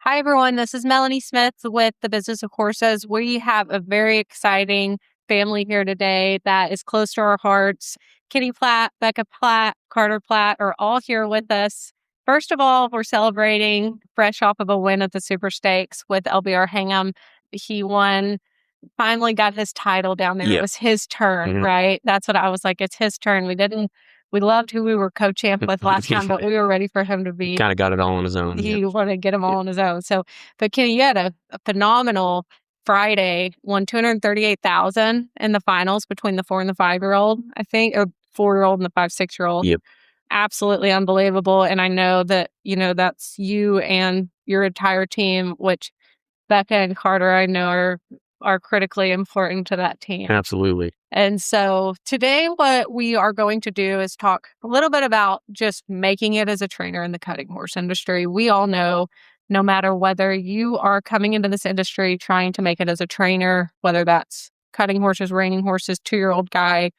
Hi, everyone. This is Melanie Smith with the Business of Horses. We have a very exciting family here today that is close to our hearts. Kitty Platt, Becca Platt, Carter Platt are all here with us. First of all, we're celebrating fresh off of a win at the Super Stakes with LBR Hangem. He won, finally got his title down there. It was his turn, right? That's what I was like. It's his turn. We loved who we were co-champ with last time, but we were ready for him to be. Kind of got it all on his own. He wanted to get him all on his own. So, but Kenny, you had a phenomenal Friday, won 238,000 in the finals between the 4 and the 5-year-old, I think, or 4-year-old and the 5-6-year-old. Yep. Absolutely unbelievable. And I know that, that's you and your entire team, which Becca and Carter, I know are critically important to that team. Absolutely. And so today what we are going to do is talk a little bit about just making it as a trainer in the cutting horse industry. We all know no matter whether you are coming into this industry trying to make it as a trainer, whether that's cutting horses, reining horses, 2-year-old guy,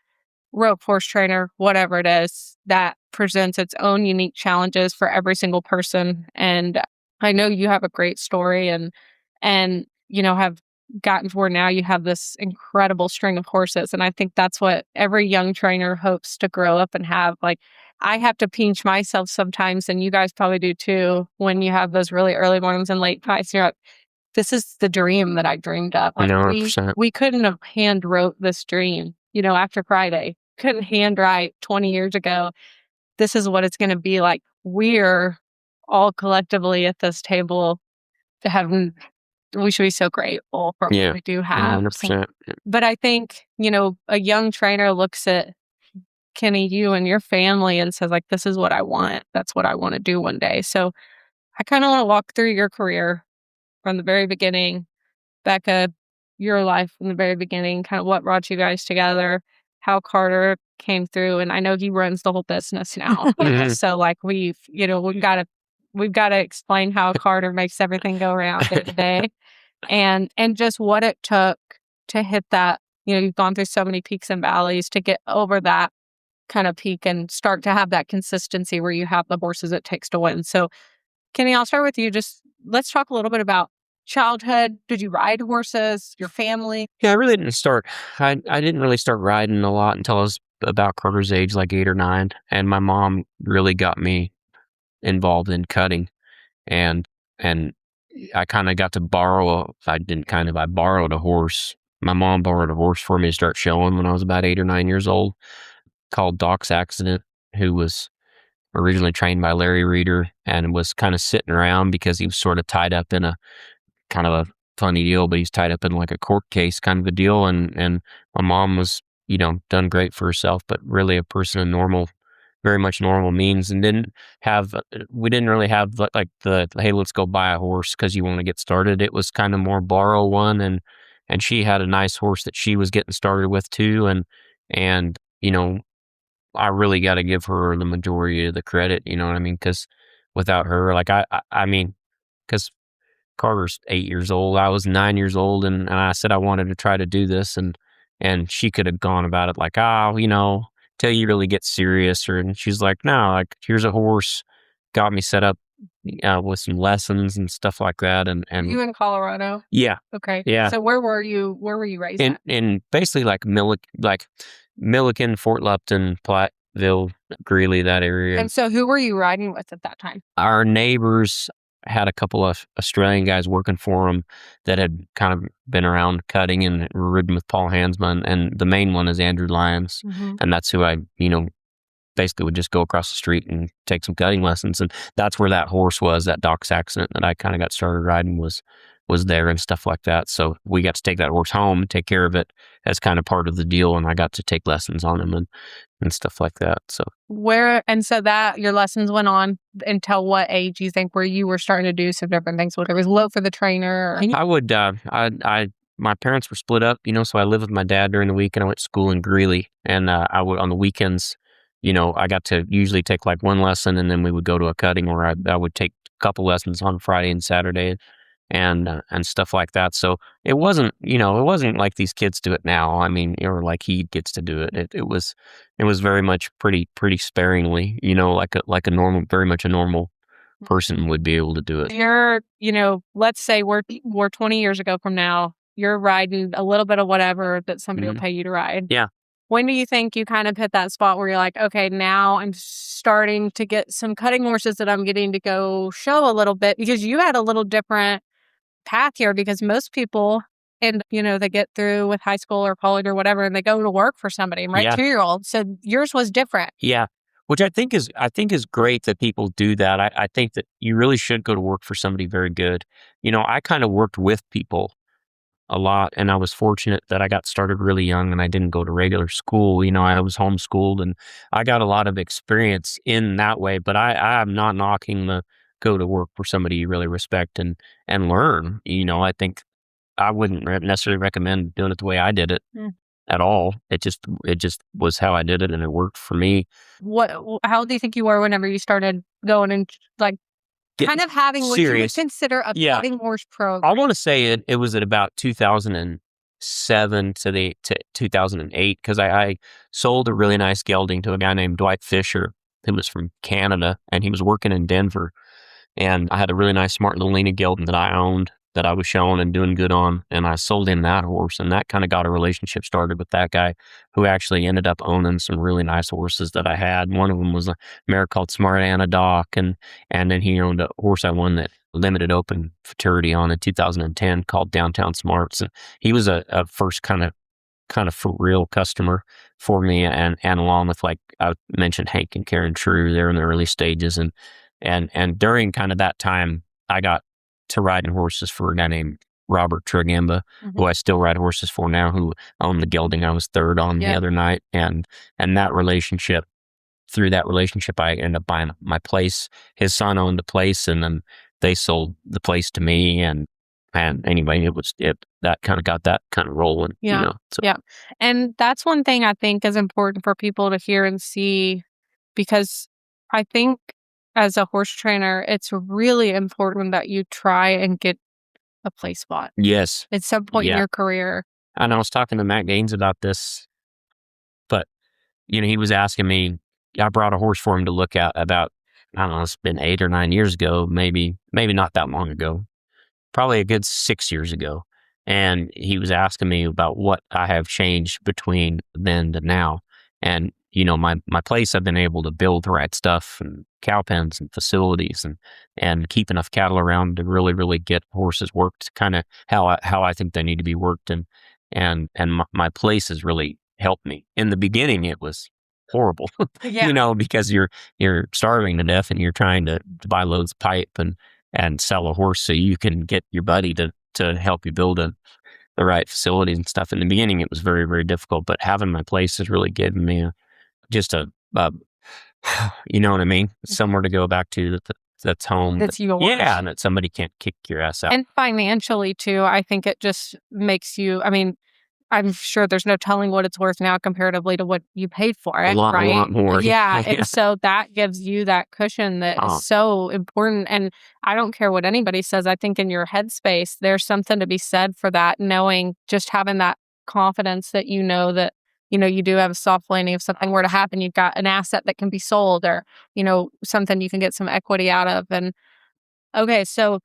rope horse trainer, whatever it is, that presents its own unique challenges for every single person. And I know you have a great story and have gotten to where now you have this incredible string of horses. And I think that's what every young trainer hopes to grow up and have. Like, I have to pinch myself sometimes, and you guys probably do too, when you have those really early mornings and late nights. You're like, this is the dream that I dreamed up. Like, 100%. we couldn't have hand wrote this dream, after Friday. Couldn't handwrite 20 years ago. This is what it's going to be like. We're all collectively at this table to have. We should be so grateful for what we do have. 100%. But I think, a young trainer looks at Kenny, you and your family and says, like, this is what I want. That's what I want to do one day. So I kind of want to walk through your career from the very beginning. Becca, your life from the very beginning, kind of what brought you guys together, how Carter came through. And I know he runs the whole business now. So like we've got to explain how Carter makes everything go around day to day. And just what it took to hit that, you've gone through so many peaks and valleys to get over that kind of peak and start to have that consistency where you have the horses it takes to win. So Kenny, I'll start with you. Just let's talk a little bit about childhood. Did you ride horses, your family? Yeah, I really didn't start. I didn't really start riding a lot until I was about Carter's age, like 8 or 9. And my mom really got me involved in cutting. And I kind of got to I borrowed a horse. My mom borrowed a horse for me to start showing when I was about 8 or 9 years old, called Doc's Accident, who was originally trained by Larry Reeder and was kind of sitting around because he was sort of tied up in a kind of a funny deal, but he's tied up in like a court case kind of a deal. And my mom was, done great for herself, but really a person of very much normal means, and we didn't really have like the, hey, let's go buy a horse because you want to get started. It was kind of more borrow one. And she had a nice horse that she was getting started with too. And I really got to give her the majority of the credit, you know what I mean? Because without her, like I mean, because Carter's 8 years old, I was 9 years old, and I said I wanted to try to do this, and she could have gone about it like, till you really get serious, and she's like, no, like, here's a horse, got me set up with some lessons and stuff like that. And you in Colorado? Yeah. Okay. Yeah. So where were you raised at? In basically like Milliken, Fort Lupton, Plattville, Greeley, that area. And so who were you riding with at that time? Our neighbors had a couple of Australian guys working for them that had kind of been around cutting and ridden with Paul Hansman. And the main one is Andrew Lyons. Mm-hmm. And that's who I, basically would just go across the street and take some cutting lessons. And that's where that horse was, that Doc's Accident that I kind of got started riding was there and stuff like that. So we got to take that horse home and take care of it as kind of part of the deal. And I got to take lessons on him and stuff like that. So that your lessons went on until what age you think where you were starting to do some different things? Whatever was low for the trainer? I would, my parents were split up, so I lived with my dad during the week and I went to school in Greeley. And I would, on the weekends, I got to usually take like one lesson, and then we would go to a cutting where I would take a couple lessons on Friday and Saturday and stuff like that. So it wasn't like these kids do it now. I mean, or like he gets to do it. It was very much pretty sparingly, like a normal, very much a normal person would be able to do it. You're, let's say we're 20 years ago from now, you're riding a little bit of whatever that somebody will pay you to ride. Yeah. When do you think you kind of hit that spot where you're like, okay, now I'm starting to get some cutting horses that I'm getting to go show a little bit? Because you had a little different path here, because most people, and they get through with high school or college or whatever, and they go to work for somebody, right? Yeah. 2-year-old. So yours was different. Yeah. Which I think is great that people do that. I think that you really should go to work for somebody very good. I kind of worked with people a lot, and I was fortunate that I got started really young and I didn't go to regular school. I was homeschooled and I got a lot of experience in that way, but I'm not knocking the go to work for somebody you really respect and learn. I think I wouldn't necessarily recommend doing it the way I did it at all. It just was how I did it and it worked for me. How old do you think you were whenever you started going and like kind of having what you would Serious. consider a Yeah. cutting horse program? I want to say it was at about 2007 to 2008, because I sold a really nice gelding to a guy named Dwight Fisher, who was from Canada, and he was working in Denver. And I had a really nice smart little Lena gelding that I owned, that I was showing and doing good on, and I sold him that horse, and that kind of got a relationship started with that guy, who actually ended up owning some really nice horses that I had. One of them was a mare called Smart Anna Doc, and then he owned a horse I won that limited open futurity on in 2010 called Downtown Smarts, and he was a first kind of for real customer for me, and along with, like I mentioned, Hank and Karen True, they're in the early stages, and during kind of that time, I got to riding horses for a guy named Robert Tragamba, who I still ride horses for now, who owned the gelding I was third on the other night. And through that relationship, I ended up buying my place. His son owned the place, and then they sold the place to me. And anyway, that kind of got that kind of rolling. Yeah. So. Yeah. And that's one thing I think is important for people to hear and see, because I think as a horse trainer, it's really important that you try and get a play spot. Yes. At some point in your career. And I was talking to Matt Gaines about this, but he was asking me. I brought a horse for him to look at about, I don't know, it's been 8 or 9 years ago, maybe not that long ago, probably a good 6 years ago. And he was asking me about what I have changed between then to now. And, my place, I've been able to build the right stuff and cow pens and facilities and keep enough cattle around to really, really get horses worked kind of how I think they need to be worked. And my place has really helped me. In the beginning, it was horrible, because you're starving to death and you're trying to buy loads of pipe and sell a horse so you can get your buddy to help you build the right facilities and stuff. In the beginning, it was very, very difficult, but having my place has really given me you know what I mean? Somewhere to go back to that's home. That's yours. Yeah, and that somebody can't kick your ass out. And financially too, I think it just makes you, I'm sure there's no telling what it's worth now comparatively to what you paid for it, right? A lot more. Yeah. And so that gives you that cushion that is so important. And I don't care what anybody says. I think in your headspace, there's something to be said for that, knowing, just having that confidence that that, you do have a soft landing. If something were to happen, you've got an asset that can be sold, or, something you can get some equity out of. And okay, so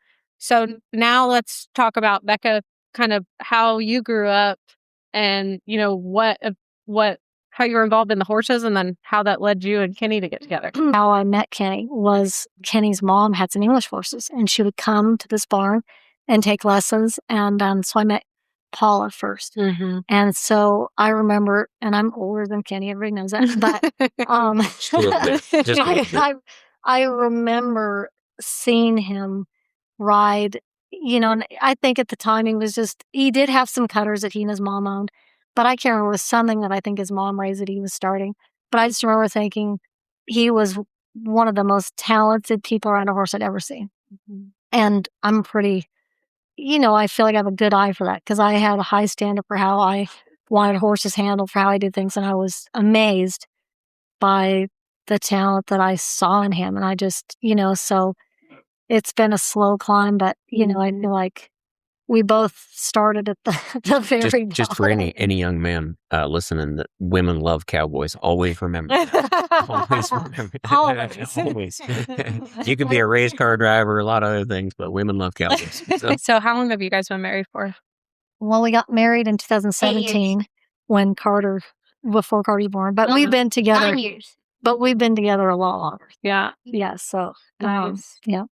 now let's talk about, Becca, kind of how you grew up, and how you were involved in the horses, and then how that led you and Kenny to get together. How I met Kenny was Kenny's mom had some English horses, and she would come to this barn and take lessons. And so I met Paula first. And so I remember, and I'm older than Kenny, everybody knows that, but I remember seeing him ride, and I think at the time he did have some cutters that he and his mom owned, but I can't remember, it was something that I think his mom raised that he was starting. But I just remember thinking he was one of the most talented people around a horse I'd ever seen. And I'm pretty, I feel like I have a good eye for that, because I had a high standard for how I wanted horses handled, for how I did things. And I was amazed by the talent that I saw in him. And I just, so it's been a slow climb, but, I feel like we both started at the very Just for bottom. any young man listening, that women love cowboys. Always remember that. Always remember that. Always. Always. You could be a race car driver, a lot of other things, but women love cowboys. So how long have you guys been married for? Well, we got married in 2017 when before Carter was born, but we've been together. 9 years. But we've been together a lot longer. Yeah. Yeah. So, Nice. yeah.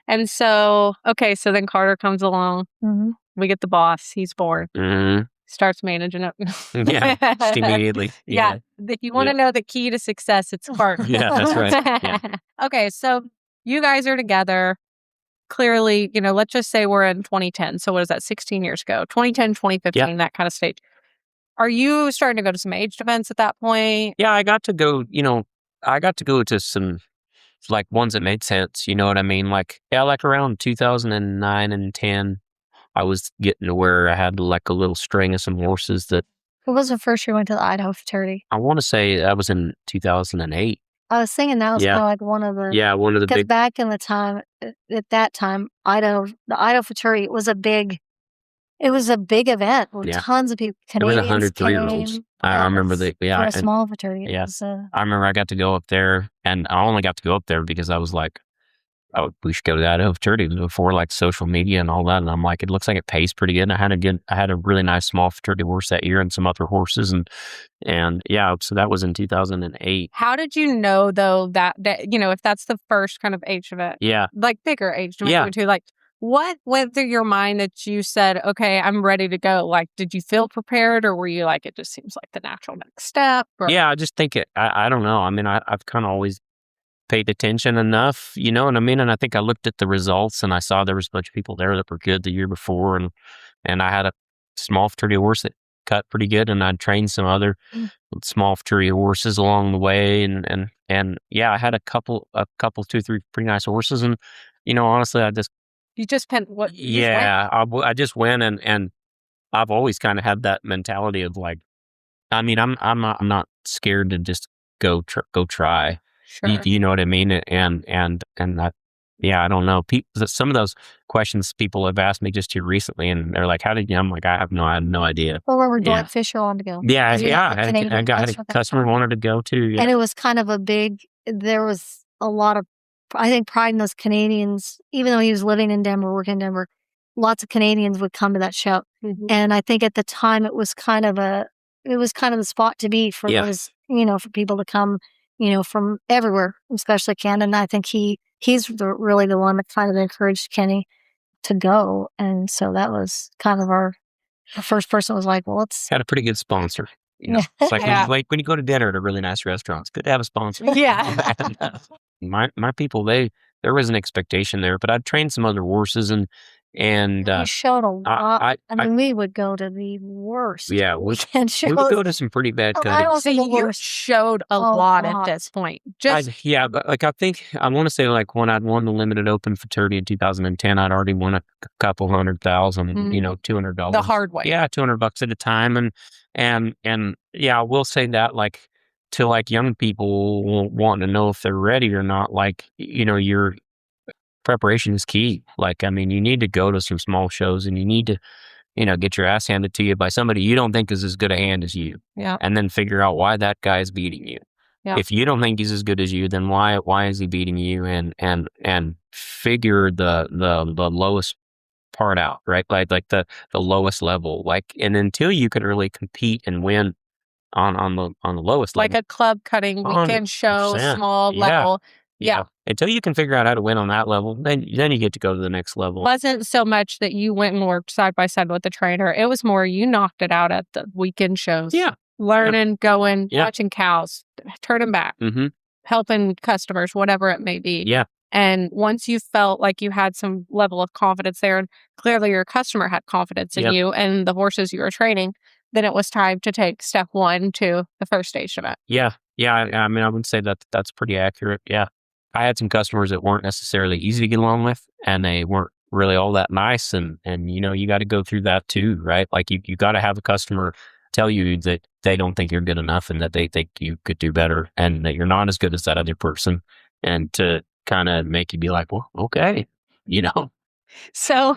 And so, okay, so then Carter comes along. Mm-hmm. We get the boss. He's born. Mm-hmm. Starts managing it. Yeah, just immediately. Yeah. If you want to know the key to success, it's Carter. Yeah, that's right. Yeah. Okay, so you guys are together. Clearly, let's just say we're in 2010. So what is that, 16 years ago? 2010, 2015, that kind of stage. Are you starting to go to some aged events at that point? Yeah, I got to go to some like ones that made sense. You know what I mean? Like around 2009 and 10, I was getting to where I had like a little string of some horses that. Who was the first year you went to the Idaho fraternity? I want to say that was in 2008. I was thinking that was kind of like one of the. Yeah, one of the because big. back in the time, at that time, the Idaho fraternity was a big event with tons of people. It was Canadians 103-year-olds. I remember that. Yeah, for a small fraternity. Yeah, was, I remember I got to go up there, and I only got to go up there because I was like, "Oh, we should go to that fraternity," before like social media and all that. And I'm like, it looks like it pays pretty good. And I had a really nice small fraternity horse that year, and some other horses, and yeah. So that was in 2008. How did you know though that if that's the first kind of age event? Yeah, like bigger age event too, like. What went through your mind that you said, okay, I'm ready to go? Like, did you feel prepared, or were you like, it just seems like the natural next step? Or? Yeah, I just think I don't know. I mean, I've kind of always paid attention enough, you know what I mean? And I think I looked at the results, and I saw there was a bunch of people there that were good the year before. And I had a small fraternity horse that cut pretty good, and I'd trained some other small fraternity horses along the way. And yeah, I had a couple, 2-3 pretty nice horses. And, honestly, you just went. I just went, and I've always kind of had that mentality of like, I mean, I'm not scared to just go try. Sure. You know what I mean? And that, yeah, I don't know. Some of those questions people have asked me just here recently, and they're like, "How did you?" I'm like, I had no idea. Well, where were Dwight Fisher on to go? Yeah. I got a customer wanted to go too, yeah. And it was kind of there was a lot of, I think, pride in those Canadians. Even though he was living in Denver, working in Denver, lots of Canadians would come to that show. Mm-hmm. And I think at the time it was kind of the spot to be for those, for people to come, from everywhere, especially Canada. And I think he's really the one that kind of encouraged Kenny to go. And so that was kind of our first person was like, well, let's. Had a pretty good sponsor. It's like when you go to dinner at a really nice restaurant, it's good to have a sponsor. Yeah. My people, there was an expectation there, but I'd trained some other horses, and you showed a lot. I mean, we would go to the worst. Yeah, we shows. would go to some pretty bad cuttings. So you showed a lot at this point. But like I want to say like when I'd won the limited open fraternity in 2010, I'd already won a couple $100,000, $200. The hard way. Yeah, $200 at a time, and yeah, I will say that like to like young people wanting to know if they're ready or not, like your preparation is key. Like, I mean, you need to go to some small shows, and you need to, get your ass handed to you by somebody you don't think is as good a hand as you. Yeah. And then figure out why that guy is beating you. Yeah. If you don't think he's as good as you, then why is he beating you? And figure the lowest part out, right? Like the lowest level. Like, and until you can really compete and win on the lowest level. Like a club cutting weekend show, small level. Yeah. Until you can figure out how to win on that level, then you get to go to the next level. It wasn't so much that you went and worked side by side with the trainer. It was more you knocked it out at the weekend shows. Yeah. Learning, going, watching cows, turning back, helping customers, whatever it may be. Yeah. And once you felt like you had some level of confidence there, and clearly your customer had confidence in you and the horses you were training, then it was time to take step one to the first stage event. Yeah. Yeah. I mean, I would say that's pretty accurate. Yeah. I had some customers that weren't necessarily easy to get along with, and they weren't really all that nice. And you got to go through that too, right? Like you got to have a customer tell you that they don't think you're good enough, and that they think you could do better, and that you're not as good as that other person, and to kind of make you be like, well, okay, So,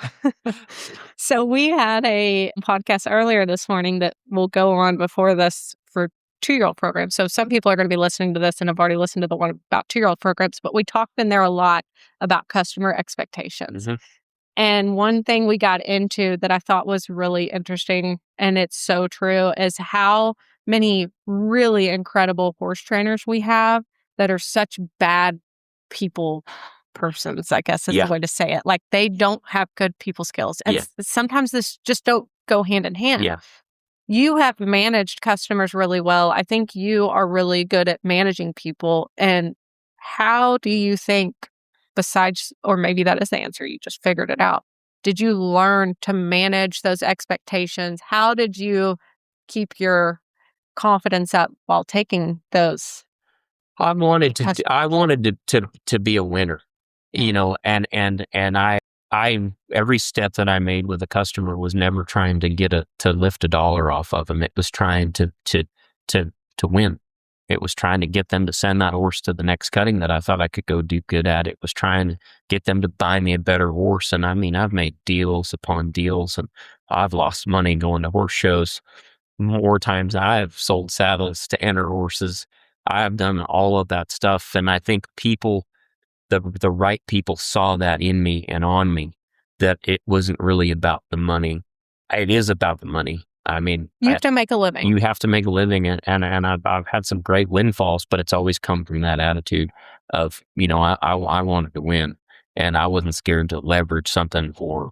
so we had a podcast earlier this morning that will go on before this for 2-year-old programs. So some people are going to be listening to this and have already listened to the one about 2-year-old programs, but we talked in there a lot about customer expectations. Mhm. And one thing we got into that I thought was really interesting, and it's so true, is how many really incredible horse trainers we have that are such bad people persons, I guess is the Yeah. way to say it. Like they don't have good people skills. And Yeah. sometimes this just don't go hand in hand. Yeah. You have managed customers really well. I think you are really good at managing people. And how do you think, besides, or maybe that is the answer, you just figured it out. Did you learn to manage those expectations? How did you keep your confidence up while taking those? I wanted to be a winner, and I every step that I made with a customer was never trying to lift $1 off of them. It was trying to win. It was trying to get them to send that horse to the next cutting that I thought I could go do good at. It was trying to get them to buy me a better horse. And I mean, I've made deals upon deals, and I've lost money going to horse shows more times. I've sold saddles to enter horses. I've done all of that stuff. And I think the right people saw that in me and on me, that it wasn't really about the money. It is about the money. I mean, You have to make a living. you have to make a living, and I've had some great windfalls, but it's always come from that attitude of, I wanted to win, and I wasn't scared to leverage something for,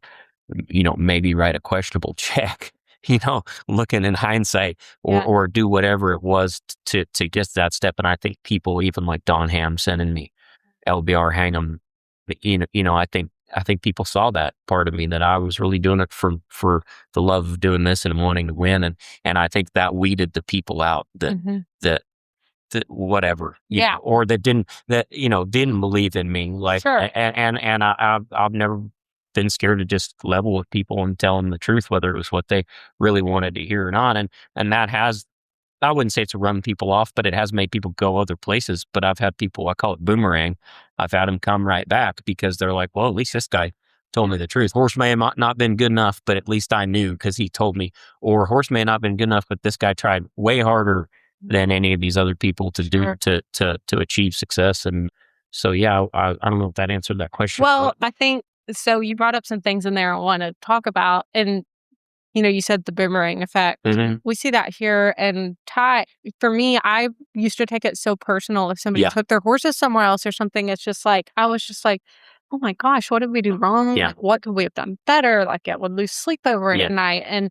maybe write a questionable check, looking in hindsight, Yeah. or do whatever it was to get to that step. And I think people, even like Don Ham sending me LBR Hangem, I think people saw that part of me, that I was really doing it for the love of doing this and wanting to win. And I think that weeded the people out that, Mhm. that, that whatever, Yeah. or that didn't believe in me. Like, Sure. and I've never been scared to just level with people and tell them the truth, whether it was what they really wanted to hear or not. And that has, I wouldn't say it's run people off, but it has made people go other places. But I've had people, I call it boomerang. I've had them come right back because they're like, well, at least this guy told me the truth. Horse may have not been good enough, but at least I knew because he told me. Or horse may not have been good enough, but this guy tried way harder than any of these other people to do Sure. to achieve success. And so, yeah, I don't know if that answered that question. Well, I think so. You brought up some things in there I want to talk about. And you said the boomerang effect. Mhm. We see that here. And Ty, for me, I used to take it so personal. If somebody Yeah. took their horses somewhere else or something, it's just like, I was just like, oh my gosh, what did we do wrong? Yeah. Like, what could we have done better? Like, I would lose sleep over it Yeah. at night. And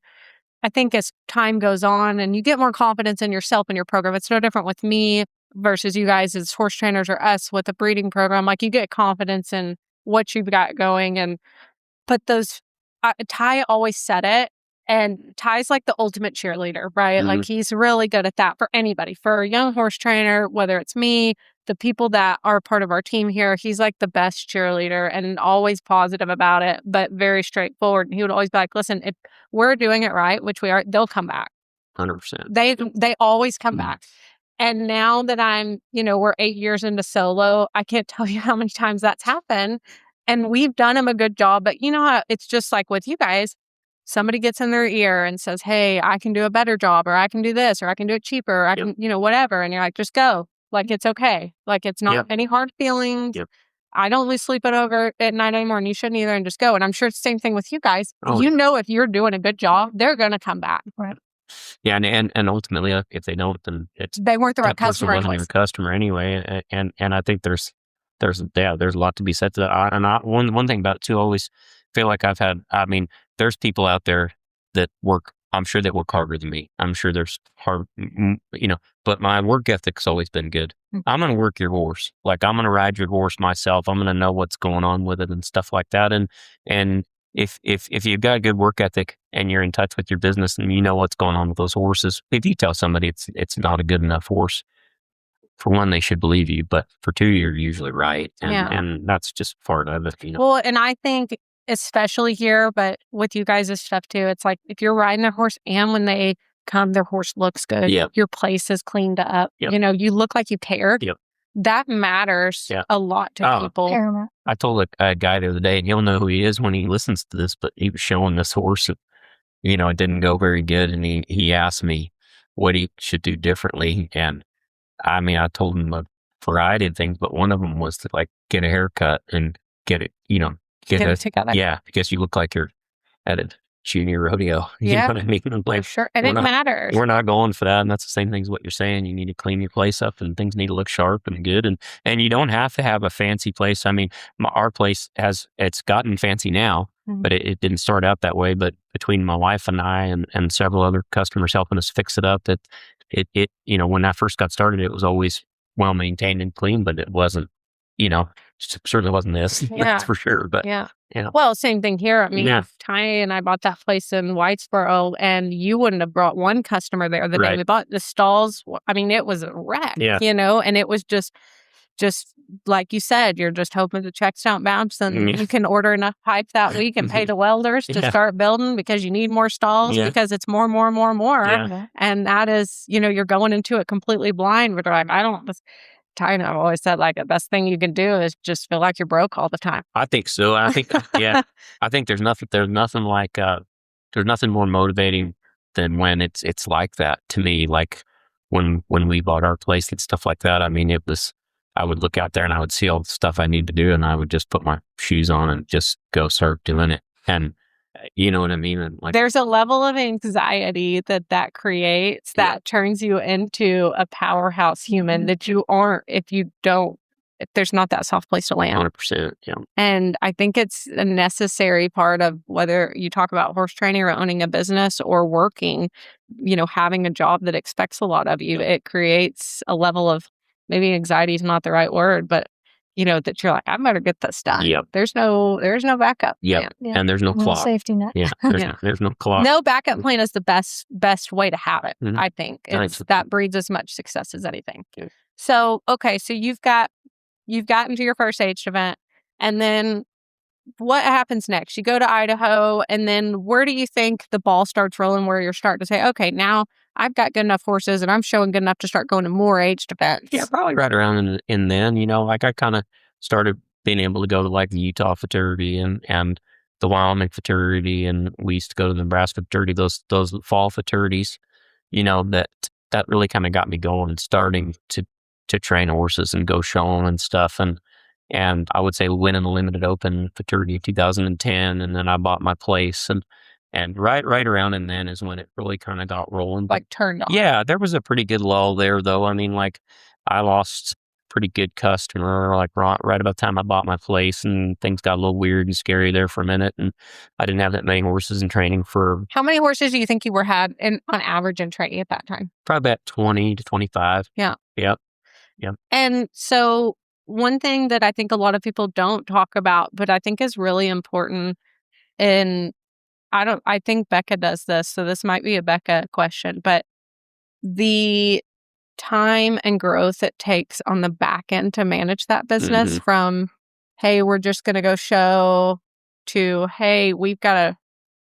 I think as time goes on and you get more confidence in yourself and your program, it's no different with me versus you guys as horse trainers or us with a breeding program. Like, you get confidence in what you've got going. But those, Ty always said it, and Ty's like the ultimate cheerleader, right? Mhm. Like, he's really good at that for anybody, for a young horse trainer, whether it's me, the people that are part of our team here. He's like the best cheerleader and always positive about it, but very straightforward. And he would always be like, listen, if we're doing it right, which we are, they'll come back. 100%. They always come Mhm. back. And now that we're 8 years into solo, I can't tell you how many times that's happened. And we've done him a good job. But how it's just like with you guys, somebody gets in their ear and says, hey, I can do a better job, or I can do this, or I can do it cheaper, or I Yep. can, whatever. And you're like, just go. Like, it's okay. Like, it's not Yep. any hard feelings. Yep. I don't lose sleep over at night anymore, and you shouldn't either, and just go. And I'm sure it's the same thing with you guys. Oh, If you're doing a good job, they're going to come back. Right. Yeah, and ultimately, if they don't, then it's They weren't the right that person customer wasn't anyways. your customer anyway. And I think there's a lot to be said to that. One thing about it too, I always feel like there's people out there that work. I'm sure that work harder than me. I'm sure there's but my work ethic's always been good. Mhm. I'm going to work your horse. Like, I'm going to ride your horse myself. I'm going to know what's going on with it and stuff like that. And if you've got a good work ethic and you're in touch with your business and you know what's going on with those horses, if you tell somebody it's not a good enough horse, for one, they should believe you, but for two, you're usually right. And that's just part of it. Well, and I think especially here, but with you guys' stuff too, it's like if you're riding a horse and when they come, their horse looks good. Yep. Your place is cleaned up. Yep. You look like you cared. Yep. that matters Yeah. a lot to Oh. people. Paramount. I told a guy the other day, and he'll know who he is when he listens to this, but he was showing this horse, and, it didn't go very good, and he asked me what he should do differently, and I told him a variety of things, but one of them was to like get a haircut and get it, Get it together. yeah, because you look like you're at a junior rodeo. You know Yeah. what I mean? I'm For like, sure. And we're it not- matters. we're not going for that, and that's the same thing as what you're saying. You need to clean your place up, and things need to look sharp and good, and you don't have to have a fancy place. I mean, our place it's gotten fancy now, but it didn't start out that way. But between my wife and I and several other customers helping us fix it up, that it when I first got started, it was always well maintained and clean, but it wasn't, certainly wasn't this. Yeah. That's for sure. But Yeah. Well, same thing here. I mean, Yeah. Ty and I bought that place in Whitesboro, and you wouldn't have brought one customer there the day Right. we bought the stalls. I mean, it was a wreck, Yeah. and it was just like you said, you're just hoping the checks don't bounce, and Yeah. you can order enough pipe that week and pay the welders to Yeah. start building because you need more stalls Yeah. because it's more. Yeah. And that is, you're going into it completely blind. But like, Ty and I've always said, like, the best thing you can do is just feel like you're broke all the time. I think so. I think, yeah, I think there's nothing like, there's nothing more motivating than when it's like that to me. Like when we bought our place and stuff like that. I mean, I would look out there and I would see all the stuff I need to do, and I would just put my shoes on and just go start doing it. And you know what I mean? And like, there's a level of anxiety that creates that turns you into a powerhouse human that you aren't if there's not that soft place to land. 100%. Yeah. And I think it's a necessary part of whether you talk about horse training or owning a business or working, having a job that expects a lot of you. It creates a level of, maybe anxiety is not the right word, but that you're like, I better get this done. Yep. There's no backup plan. Yeah. And there's no clock. Safety net. Yeah. There's no clock. No backup plan is the best way to have it. Mhm. I think Thanks. that breeds as much success as anything. Yeah. So, okay. So you've gotten to your first aged event, and then what happens next? You go to Idaho, and then where do you think the ball starts rolling where you're starting to say, okay, now I've got good enough horses and I'm showing good enough to start going to more aged events? Yeah, probably right around in then, like I kind of started being able to go to like the Utah fraternity and the Wyoming fraternity, and we used to go to the Nebraska fraternity, those fall fraternities, that really kind of got me going and starting to train horses and go show them and stuff. And I would say winning the limited open fraternity in 2010, and then I bought my place, and right around and then is when it really kind of got rolling. Like turned on. Yeah, there was a pretty good lull there, though. I mean, like I lost a pretty good customer, like right about the time I bought my place, and things got a little weird and scary there for a minute, and I didn't have that many horses in training for. How many horses do you think you had on average in training at that time? Probably about 20 to 25. Yeah. Yep. And so one thing that I think a lot of people don't talk about, but I think is really important, and I think Becca does this, so this might be a Becca question, but the time and growth it takes on the back end to manage that business from, hey, we're just going to go show, to, hey, we got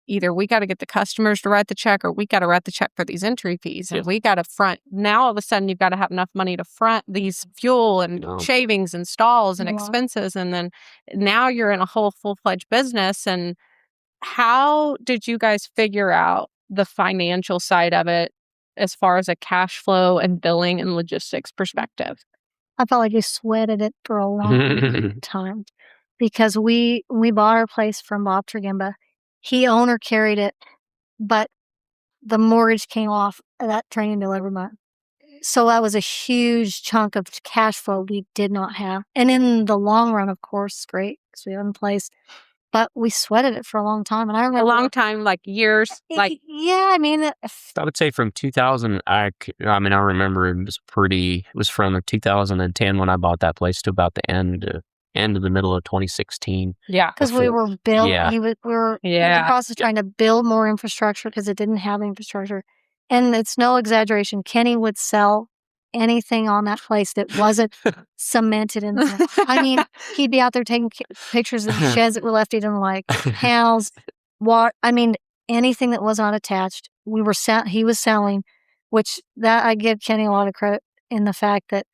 to get the customers to write the check, or we got to write the check for these entry fees, and we got to front. Now all of a sudden you've got to have enough money to front these fuel and shavings and stalls and expenses, and then now you're in a whole full-fledged business. And how did you guys figure out the financial side of it as far as a cash flow and billing and logistics perspective? I felt like you sweated it for a long time, because we bought our place from Bob Trigimba. He owner carried it, but the mortgage came off of that training delivery month. So that was a huge chunk of cash flow we did not have. And in the long run, of course, great, because we have in place. But we sweated it for a long time. And I remember a long time, like years, like yeah. I mean, I would say from 2000. I remember it was from 2010 when I bought that place to about the end of the middle of 2016. Yeah, because we were building. Yeah. We were in the process of trying to build more infrastructure because it didn't have infrastructure. And it's no exaggeration, Kenny would sell anything on that place that wasn't cemented in there. I mean, he'd be out there taking pictures of the sheds that were left in, like panels, anything that was not attached. He was selling, which that I give Kenny a lot of credit in the fact that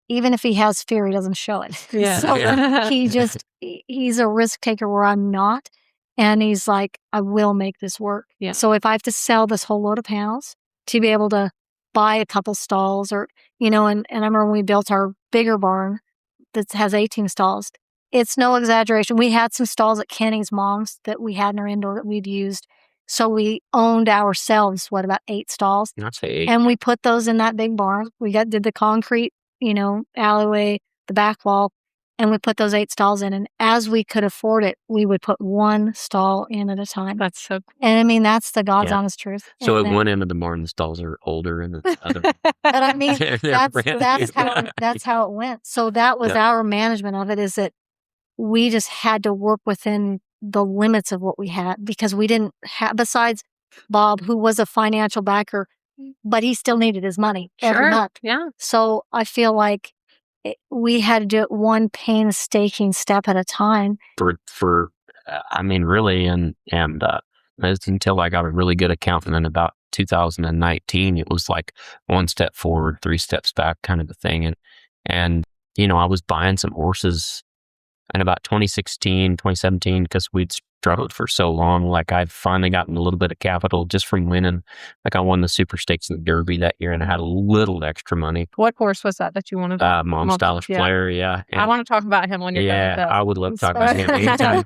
even if he has fear, he doesn't show it. Yeah. So Yeah. he's a risk taker where I'm not. And he's like, I will make this work. Yeah. So if I have to sell this whole load of panels to be able to buy a couple stalls or, and I remember when we built our bigger barn that has 18 stalls, it's no exaggeration. We had some stalls at Kenny's mom's that we had in our indoor that we'd used. So we owned ourselves, about 8 stalls. I'd say 8. And we put those in that big barn. We did the concrete, alleyway, the back wall, and we put those 8 stalls in. And as we could afford it, we would put 1 stall in at a time. That's so cool. And I mean, that's the God's honest truth. So And at one end of the barn, the stalls are older, and the other. but I mean, They're that's brand new. that's how it went. So that was our management of it, is that we just had to work within the limits of what we had, because we didn't have, besides Bob, who was a financial backer, but he still needed his money every month. Yeah. So I feel like we had to do it one painstaking step at a time. For I mean, really, and until I got a really good accountant in about 2019, it was like 1 step forward, 3 steps back kind of a thing. And I was buying some horses in about 2016, 2017, because we'd struggled for so long. Like, I'd finally gotten a little bit of capital just from winning. Like, I won the Super Stakes in the Derby that year, and I had a little extra money. What horse was that you wanted? Mom Stylish Player, yeah. I want to talk about him when you're done with that. I would love to talk about him anytime.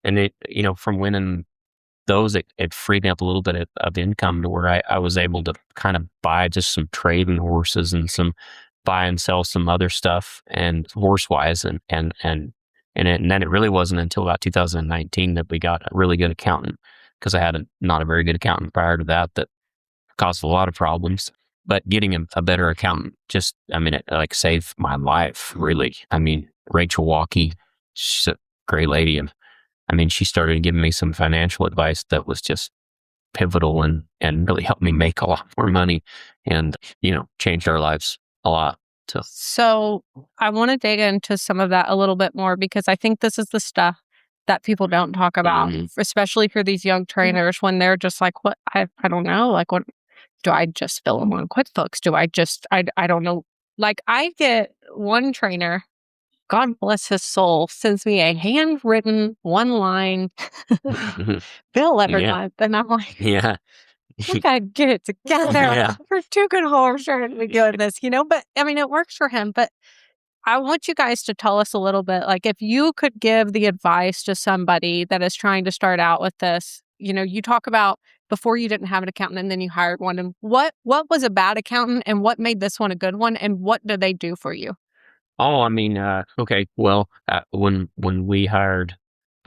And it, from winning those, it freed me up a little bit of income to where I was able to kind of buy just some trading horses and some buy and sell some other stuff and horse wise. And then it really wasn't until about 2019 that we got a really good accountant, because I had not a very good accountant prior to that caused a lot of problems. But getting a better accountant it saved my life, really. I mean, Rachel Walkie, she's a great lady. And she started giving me some financial advice that was just pivotal and really helped me make a lot more money and, changed our lives a lot. So I want to dig into some of that a little bit more, because I think this is the stuff that people don't talk about, especially for these young trainers, when they're just like, what? I don't know. Like, what do I just fill them on QuickBooks? Do I just, I don't know. Like, I get one trainer, God bless his soul, sends me a handwritten 1-line bill every month. And I'm like, we gotta get it together. We're 2 good horse trying to be doing this, But it works for him. But I want you guys to tell us a little bit, like, if you could give the advice to somebody that is trying to start out with this. You talk about before you didn't have an accountant and then you hired one, and what was a bad accountant and what made this one a good one, and what do they do for you? Oh, okay. Well, when we hired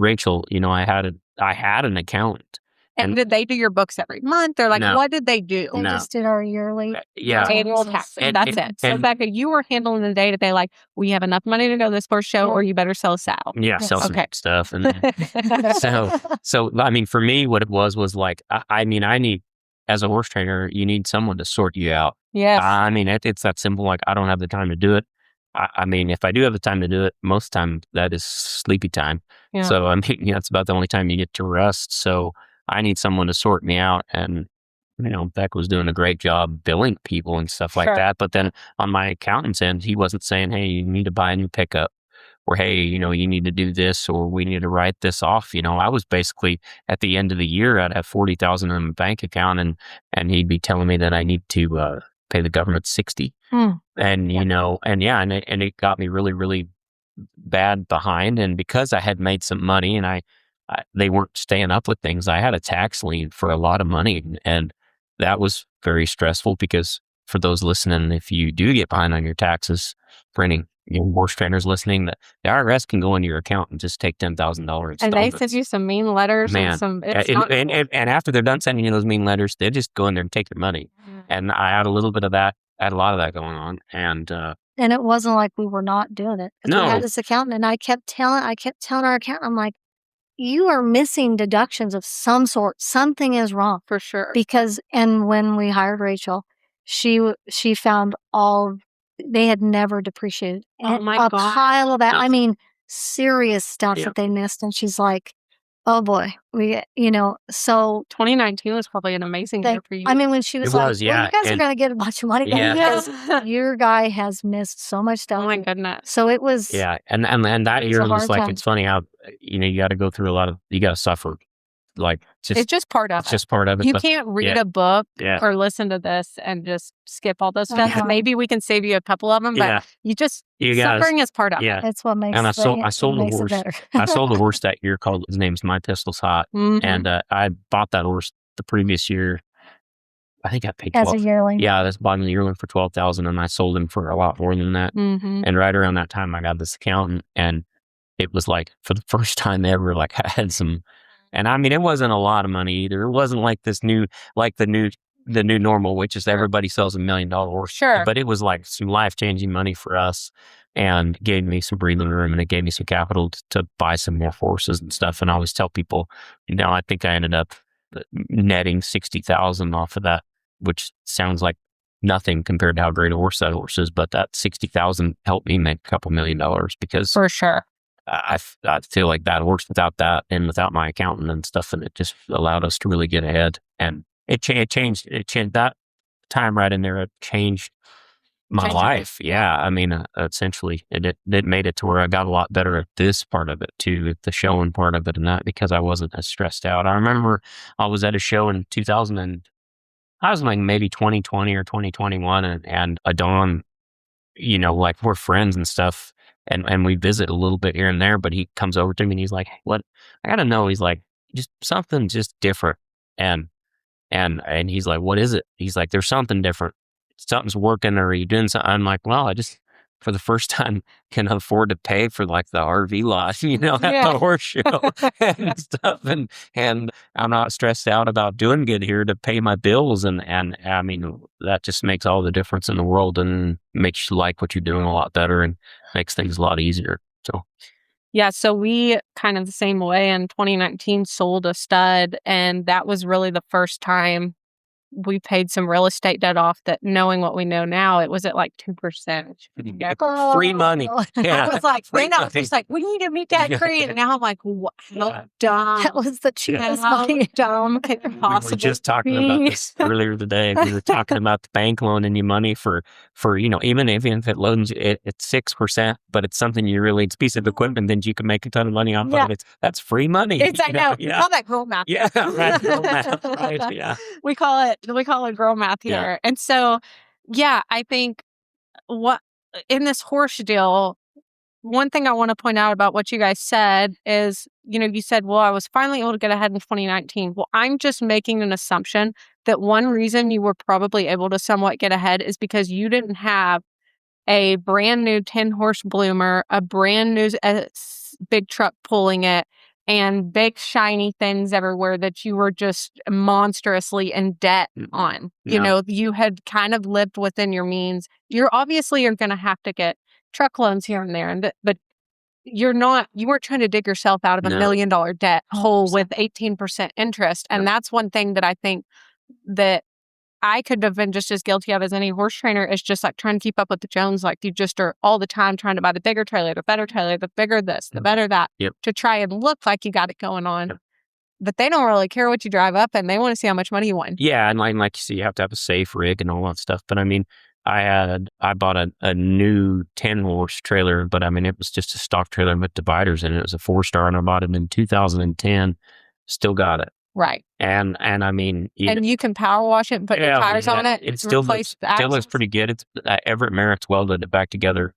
Rachel, I had an accountant. And did they do your books every month? Or No. what did they do? They just did our yearly annual taxes. That's it. So Becca, you were handling the day-to-day, like, we have enough money to go to this first show, or you better sell Sal. Yeah, sell some stuff. And so for me, what it was like, I need, as a horse trainer, you need someone to sort you out. Yeah. It's that simple. Like, I don't have the time to do it. If I do have the time to do it, most time that is sleepy time. Yeah. So it's about the only time you get to rest. So I need someone to sort me out. And Beck was doing a great job billing people and stuff like that. But then on my accountant's end, he wasn't saying, hey, you need to buy a new pickup, or hey, you need to do this, or we need to write this off. I was basically, at the end of the year, I'd have $40,000 in my bank account, and he'd be telling me that I need to pay the government $60,000. And and it got me really, really bad behind. And because I had made some money and they weren't staying up with things, I had a tax lien for a lot of money, and that was very stressful. Because for those listening, if you do get behind on your taxes, for any horse trainers listening, the IRS can go into your account and just take $10,000. And they send you some mean letters. Man, and after they're done sending you those mean letters, they just go in there and take your money. And I had a little bit of that. I had a lot of that going on, and it wasn't like we were not doing it. No, we had this accountant, and I kept telling our accountant, I'm like, you are missing deductions of some sort. Something is wrong, for sure. Because, and when we hired Rachel, she found they had never depreciated a pile of that. Serious stuff that they missed, and she's like, Oh boy. So 2019 was probably an amazing year for you. I mean, when she It was like, was, well, yeah. you guys are And going to get a bunch of money back yeah, because your guy has missed so much stuff. oh my goodness. So it was, yeah. And that It was year a was hard like, time. it's funny how, you got to go through you got to suffer. Like, It's just part of it's it. just part of it. You but can't read yeah, a book yeah. or listen to this and just skip all those steps. Uh-huh. Maybe we can save you a couple of them, but Yeah. you just, You guys, suffering is part of yeah. it. That's what makes And I sold it a makes it horse. better. I sold a horse that year called, his name's My Pistol's Hot. Mhm. And I bought that horse the previous year. I think I paid As 12. a yearling. Yeah, that's bought him a yearling for $12,000, and I sold him for a lot more than that. Mhm. And right around that time, I got this accountant, and it was like, for the first time ever, like, I had some, and I mean, it wasn't a lot of money either. It wasn't like the new normal, which is everybody sells $1 million horse. Sure. But it was like some life-changing money for us, and gave me some breathing room, and it gave me some capital to buy some more horses and stuff. And I always tell people, I think I ended up netting 60,000 off of that, which sounds like nothing compared to how great a horse that horse is. But that 60,000 helped me make a couple $1 million, because For sure. I feel like that horse, without that and without my accountant and stuff, and it just allowed us to really get ahead. And it changed that time right in there. It changed my Changed life. Yeah. I mean, essentially it made it to where I got a lot better at this part of it too, at the showing part of it, and that, because I wasn't as stressed out. I remember I was at a show in 2000, and I was like maybe 2020 or 2021, and Adon, like, we're friends and stuff, and we visit a little bit here and there, but he comes over to me and he's like, "Hey, what? I gotta know." He's like, "Just something just different." And he's like, "What is it?" He's like, "There's something different. Something's working, or are you doing something?" I'm like, "Well, I just, for the first time, can afford to pay for like the RV lot, at Yeah. the horse show and stuff. And I'm not stressed out about doing good here to pay my bills. And I mean, that just makes all the difference in the world, and makes you like what you're doing a lot better, and makes things a lot easier." So, Yeah, so we kind of the same way in 2019 sold a stud, and that was really the first time we paid some real estate debt off, that, knowing what we know now, it was at like 2%. free money. Yeah. I was like, Free then I was money. just like, we need to meet that creek. And now I'm like, what? How dumb. That was the cheapest How money. dumb could it We were possibly just talking about be? this earlier today. We were talking about the bank loaning you money for even if it loans you at 6%, but it's something it's a piece of equipment that you can make a ton of money off Yeah. of. That's free money. I know. Yeah. We call that girl math. Yeah, right. Girl math, right. Yeah. We call it girl math here. Yeah. And so, yeah, I think in this horse deal, one thing I want to point out about what you guys said is, you said, well, I was finally able to get ahead in 2019. Well, I'm just making an assumption that one reason you were probably able to somewhat get ahead is because you didn't have a brand new 10-horse bloomer, a brand new big truck pulling it, and big shiny things everywhere that you were just monstrously in debt on. No. You had kind of lived within your means. You're going to have to get truck loans here and there, but you weren't trying to dig yourself out of a $1 million debt hole with 18% interest. And that's one thing that I think that I could have been just as guilty of as any horse trainer, is just like trying to keep up with the Jones. Like, you just are all the time trying to buy the bigger trailer, the better trailer, the bigger this, the better that, to try and look like you got it going on. Yep. But they don't really care what you drive up, and they want to see how much money you won. Yeah, and like you see, you have to have a safe rig and all that stuff. But I mean, I bought a new 10-horse trailer, but I mean, it was just a stock trailer with dividers in it. It was a 4-star, and I bought it in 2010. Still got it. Right. And I mean, you can power wash it and put your tires on it. It still looks pretty good. It's Everett Merritt's welded it back together,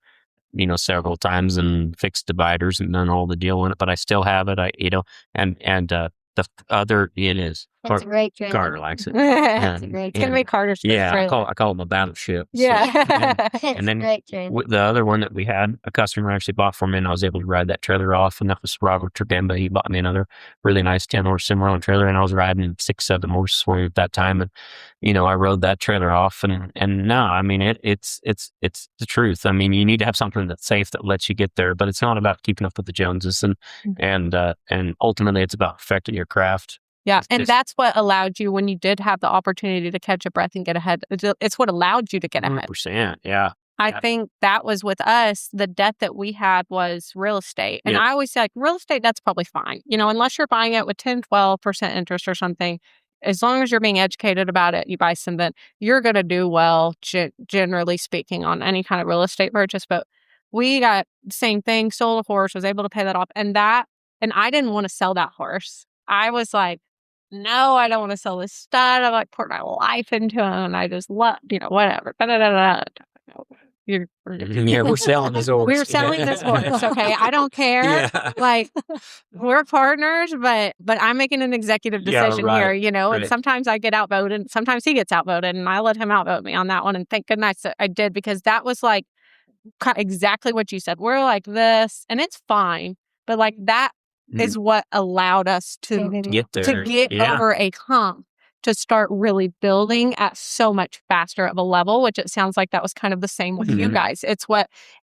several times, and fixed dividers and done all the deal in it. But I still have it. The other, it is. It's a great trailer. Carter likes it. It's going to be Carter's first Yeah, trailer. I call it my battleship. Yeah. And then Great trailer. the other one that we had, a customer actually bought for me, and I was able to ride that trailer off, and that was Robert Trebemba. He bought me another really nice 10-horse Cimarron trailer, and I was riding 6-7 horses for him at that time, and I rode that trailer off, and no, I mean, it's the truth. I mean, you need to have something that's safe, that lets you get there, but it's not about keeping up with the Joneses, and ultimately it's about perfecting your craft. Yeah, and that's what allowed you, when you did have the opportunity to catch a breath and get ahead. It's what allowed you to get ahead. 100%, yeah. I think that was with us, the debt that we had was real estate. And I always say, like, real estate, that's probably fine. Unless you're buying it with 10, 12% interest or something, as long as you're being educated about it, you buy something, you're going to do well, generally speaking, on any kind of real estate purchase. But we got the same thing, sold a horse, was able to pay that off. And I didn't want to sell that horse. I was like, no, I don't want to sell this stud. I'm like, poured my life into him. And I just love, whatever. We're selling this horse. We're selling this horse. Okay. I don't care. Yeah. Like, we're partners, but I'm making an executive decision here, and sometimes I get outvoted. Sometimes he gets outvoted, and I let him outvote me on that one. And thank goodness I did, because that was like exactly what you said. We're like this, and it's fine. But like that is what allowed us to get there, to get over a hump, to start really building at so much faster of a level, which it sounds like that was kind of the same with you guys.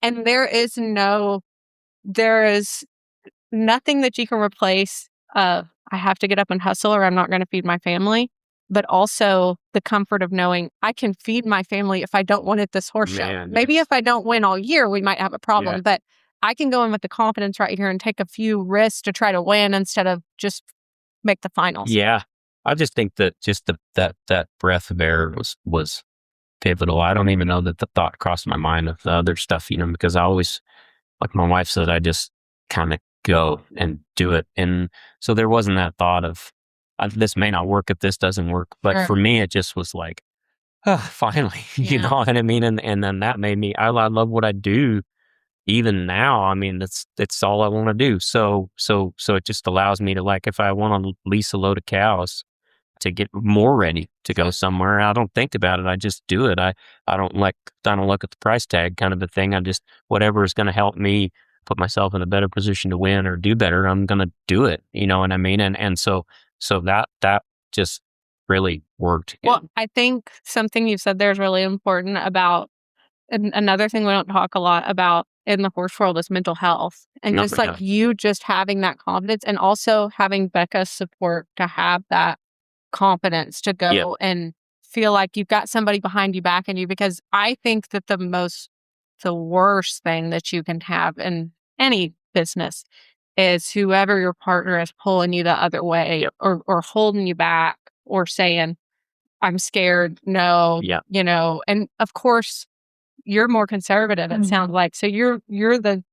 And there is nothing that you can replace. I have to get up and hustle or I'm not going to feed my family. But also the comfort of knowing I can feed my family if I don't win at this horse show. Maybe if I don't win all year, we might have a problem. But I can go in with the confidence right here and take a few risks to try to win instead of just make the finals. Yeah. I just think that just that breath of air was pivotal. I don't even know that the thought crossed my mind of the other stuff, because I always, like my wife said, I just kind of go and do it. And so there wasn't that thought of, this may not work if this doesn't work. But for me, it just was like, finally, you know what I mean? And then that made me, I love what I do. Even now, I mean, it's all I want to do. So it just allows me to, like, if I want to lease a load of cows to get more ready to go somewhere, I don't think about it. I just do it. I don't look at the price tag kind of a thing. I just, whatever is going to help me put myself in a better position to win or do better, I'm going to do it. You know what I mean? And so that just really worked. Well, I think something you said there is really important about, and another thing we don't talk a lot about in the horse world is mental health. And just like you just having that confidence, and also having Becca's support to have that confidence to go and feel like you've got somebody behind you, backing you. Because I think that the worst thing that you can have in any business is whoever your partner is pulling you the other way, or holding you back, or saying, I'm scared. No, and of course you're more conservative, it sounds like. So you're the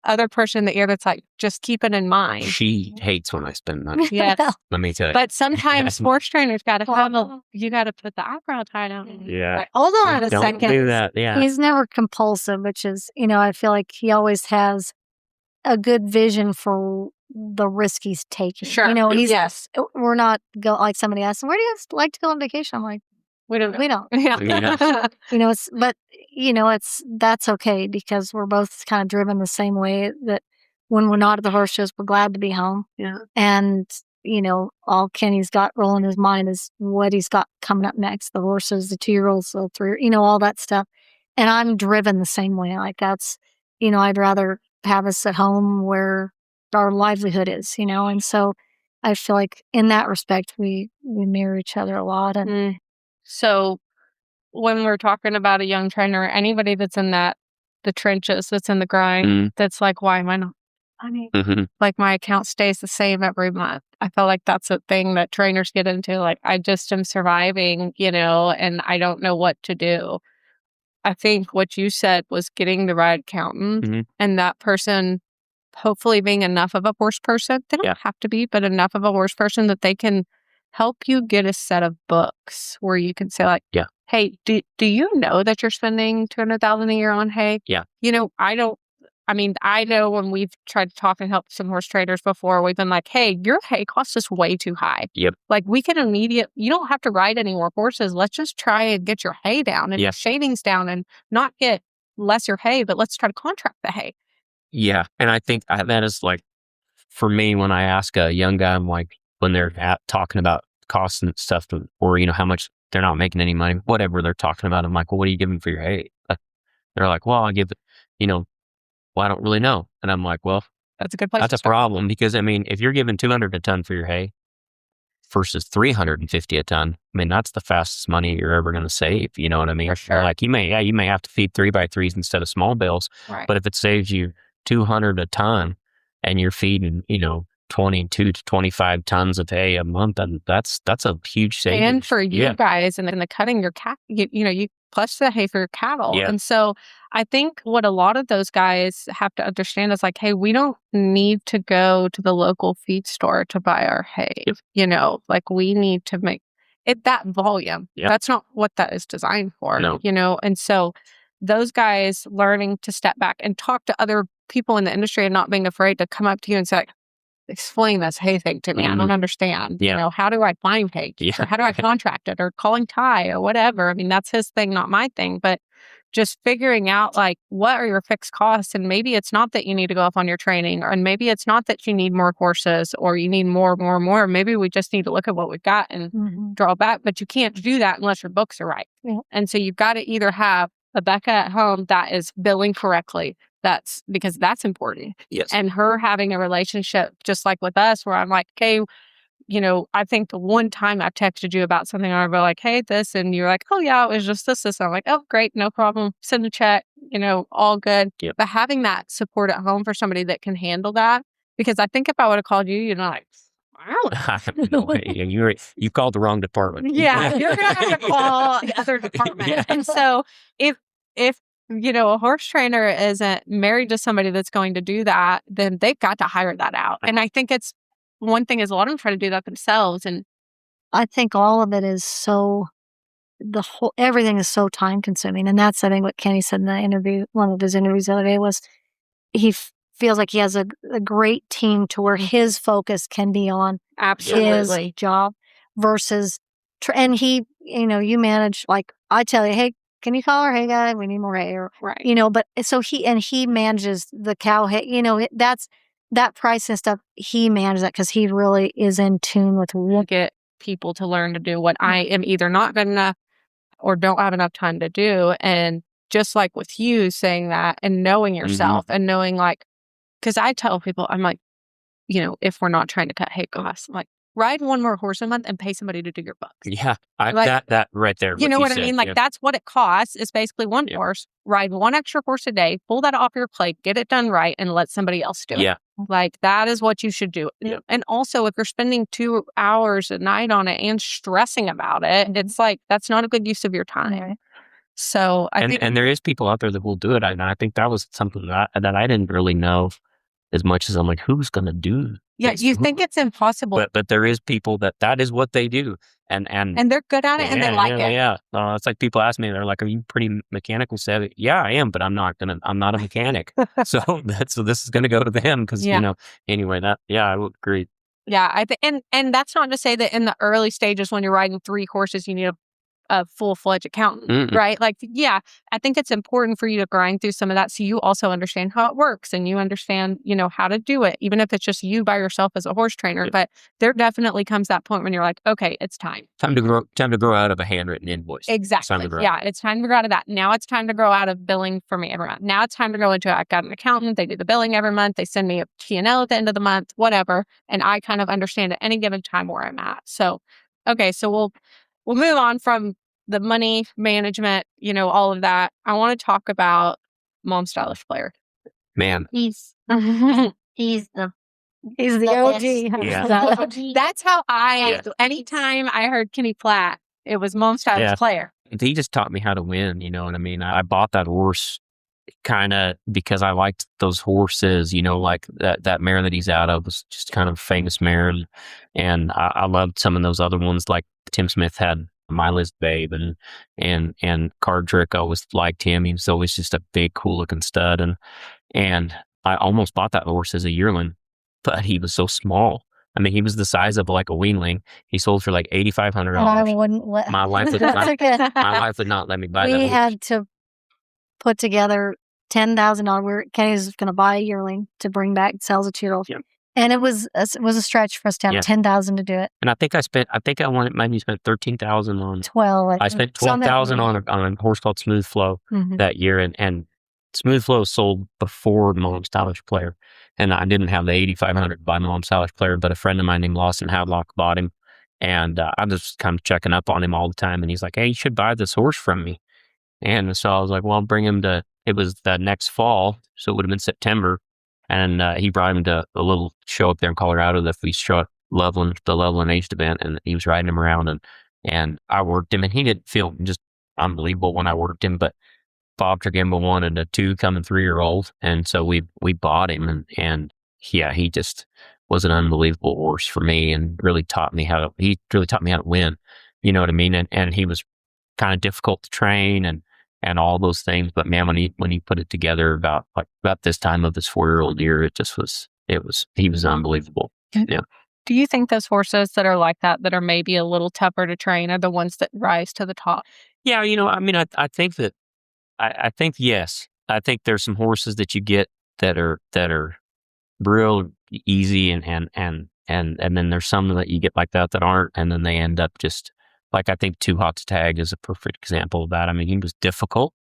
other person in the ear that's like, just keep it in mind. She hates when I spend money. Yes. Let me tell you. But sometimes sports trainers got to you got to put the eyebrow tie down. Yeah. Like, hold on a second. Don't do that. Yeah. He's never compulsive, which is, I feel like he always has a good vision for the risk he's taking. Sure. We're not like somebody asked, where do you like to go on vacation? I'm like, we don't. Yeah. That's okay, because we're both kind of driven the same way, that when we're not at the horse shows, we're glad to be home. Yeah. And, all Kenny's got rolling his mind is what he's got coming up next. The horses, the 2-year-olds, the 3, all that stuff. And I'm driven the same way. Like that's, I'd rather have us at home where our livelihood is, and so I feel like in that respect, we mirror each other a lot. And so when we're talking about a young trainer, anybody that's in the trenches, that's in the grind, that's like, why am I not money? Like, my account stays the same every month. I feel like that's a thing that trainers get into. Like, I just am surviving, and I don't know what to do. I think what you said was getting the right accountant, and that person hopefully being enough of a horse person. They don't have to be, but enough of a horse person that they can help you get a set of books where you can say, like, hey, do you know that you're spending $200,000 a year on hay? Yeah. I know when we've tried to talk and help some horse traders before, we've been like, hey, your hay costs us way too high. Yep. Like, we can you don't have to ride any more horses. Let's just try and get your hay down and your shadings down, and not get lesser hay, but let's try to contract the hay. Yeah. And I think that is, like, for me, when I ask a young guy, I'm like, when they're talking about costs and stuff, or, how much they're not making any money, whatever they're talking about, I'm like, well, what are you giving for your hay? They're like, well, I give it, well, I don't really know. And I'm like, well, that's a good place. That's a problem, because, if you're giving $200 a ton for your hay, versus 350 a ton. I mean, that's the fastest money you're ever going to save. You know what I mean? For sure. Like you may have to feed 3x3s instead of small bales, Right. but if it saves you 200 a ton and you're feeding, 22 to 25 tons of hay a month, then that's a huge savings. And for you guys, and the cutting your cat, you plus the hay for your cattle. Yeah. And so I think what a lot of those guys have to understand is like, hey, we don't need to go to the local feed store to buy our hay. Yep. Like we need to make it that volume. Yep. That's not what that is designed for. No. And so those guys learning to step back and talk to other people in the industry and not being afraid to come up to you and say, explain this hay thing to me. I don't understand. Yeah. How do I find hay? Or how do I contract it? Or calling Ty or whatever. I mean, that's his thing, not my thing. But just figuring out like what are your fixed costs, and maybe it's not that you need to go up on your training, and maybe it's not that you need more horses or you need more. Maybe we just need to look at what we've got and draw back. But you can't do that unless your books are right. Yeah. And so you've got to either have a Becca at home that is billing correctly. That's because that's important. Yes. And her having a relationship just like with us where I'm like, okay, I think the one time I texted you about something, I was like, hey, this, and you're like, oh yeah, it was just this. I'm like, oh, great, no problem. Send a check, all good. Yep. But having that support at home for somebody that can handle that, because I think if I would have called you, like, I have no way. You called the wrong department. Yeah, you're gonna have to call the other department. Yeah. And so if a horse trainer isn't married to somebody that's going to do that, then they've got to hire that out. And I think it's one thing is a lot of them try to do that themselves. And I think all of it is everything is so time consuming. And that's, I think, what Kenny said in the interview, one of his interviews the other day, was he feels like he has a great team to where his focus can be on his job versus, and he, you manage, like I tell you, hey, can you call our hay guy? We need more hay. Right. But so he manages the cow hay, that's that price and stuff. He manages that because he really is in tune with get people to learn to do what I am either not good enough or don't have enough time to do. And just like with you saying that and knowing yourself and knowing like, because I tell people, I'm like, if we're not trying to cut hay costs, I'm like, ride one more horse a month and pay somebody to do your books. Yeah, that right there. You know what I mean? Like that's what it costs. Is basically one horse, ride one extra horse a day, pull that off your plate, get it done right, and let somebody else do it. Like that is what you should do. Yeah. And also, if you're spending 2 hours a night on it and stressing about it, it's like that's not a good use of your time. Right. So I think, and there is people out there that will do it. And I think that was something that I didn't really know as much as I'm like, who's going to do? Yeah, you think it's impossible, but there is people that is what they do, and they're good at it and they like it. Yeah, it's like people ask me, they're like, "Are you pretty mechanical savvy?" Yeah, I am, but I'm not a mechanic. so this is gonna go to them because anyway. I would agree. Yeah, I think, and that's not to say that in the early stages when you're riding 3 horses, you need a full-fledged accountant, right? Like, yeah, I think it's important for you to grind through some of that so you also understand how it works and you understand, how to do it, even if it's just you by yourself as a horse trainer. But there definitely comes that point when you're like, okay, it's time. Time to grow out of a handwritten invoice. Exactly. Yeah, it's time to grow out of that. Now it's time to grow out of billing for me every month. Now it's time to go into, I've got an accountant, they do the billing every month, they send me a P&L at the end of the month, whatever. And I kind of understand at any given time where I'm at. So, okay, so we'll move on from the money management, all of that. I want to talk about Mom Stylish Player. Man, he's the OG. Yeah. That's how anytime I heard Kenny Platt, it was Mom Stylish Player. He just taught me how to win. You know what I mean? I bought that horse kind of because I liked those horses, like that mare that he's out of was just kind of a famous mare. And I loved some of those other ones, like Tim Smith had My List Babe and Card Trick. I always liked him. He was always just a big, cool looking stud. And I almost bought that horse as a yearling, but he was so small. I mean, he was the size of like a weanling. He sold for like $8,500. I wouldn't let my wife would not let me buy that. We had to put together $10,000. Kenny's going to buy a yearling to bring back, sells a 2-year-old. Yeah. And it was a stretch for us to have $10,000 to do it. And I think I maybe spent $13,000 on 12. I spent $12,000 on a horse called Smooth Flow that year, and Smooth Flow sold before Mom Stylish Player, and I didn't have the $8,500 to buy Mom Stylish Player, but a friend of mine named Lawson Hadlock bought him, And I'm just kind of checking up on him all the time. And he's like, "Hey, you should buy this horse from me." And so I was like, "Well, I'll bring him to." It was the next fall, so it would have been September. And he brought him to a little show up there in Colorado that we show at Loveland, the Loveland Aged event, and he was riding him around, and I worked him, and he didn't feel just unbelievable when I worked him, but Bob Tregimba wanted a 2 coming 3-year-old, and so we bought him, and yeah, he just was an unbelievable horse for me, and really taught me how to win. You know what I mean? And he was kind of difficult to train and all those things, but man, when he put it together about this time of his 4-year-old year, he was unbelievable. Yeah. Do you think those horses that are like that are maybe a little tougher to train, are the ones that rise to the top? Yeah, I mean, I think that I think yes. I think there's some horses that you get that are real easy, and then there's some that you get like that aren't, and then they end up just like, I think Too Hot to Tag is a perfect example of that. I mean, he was difficult,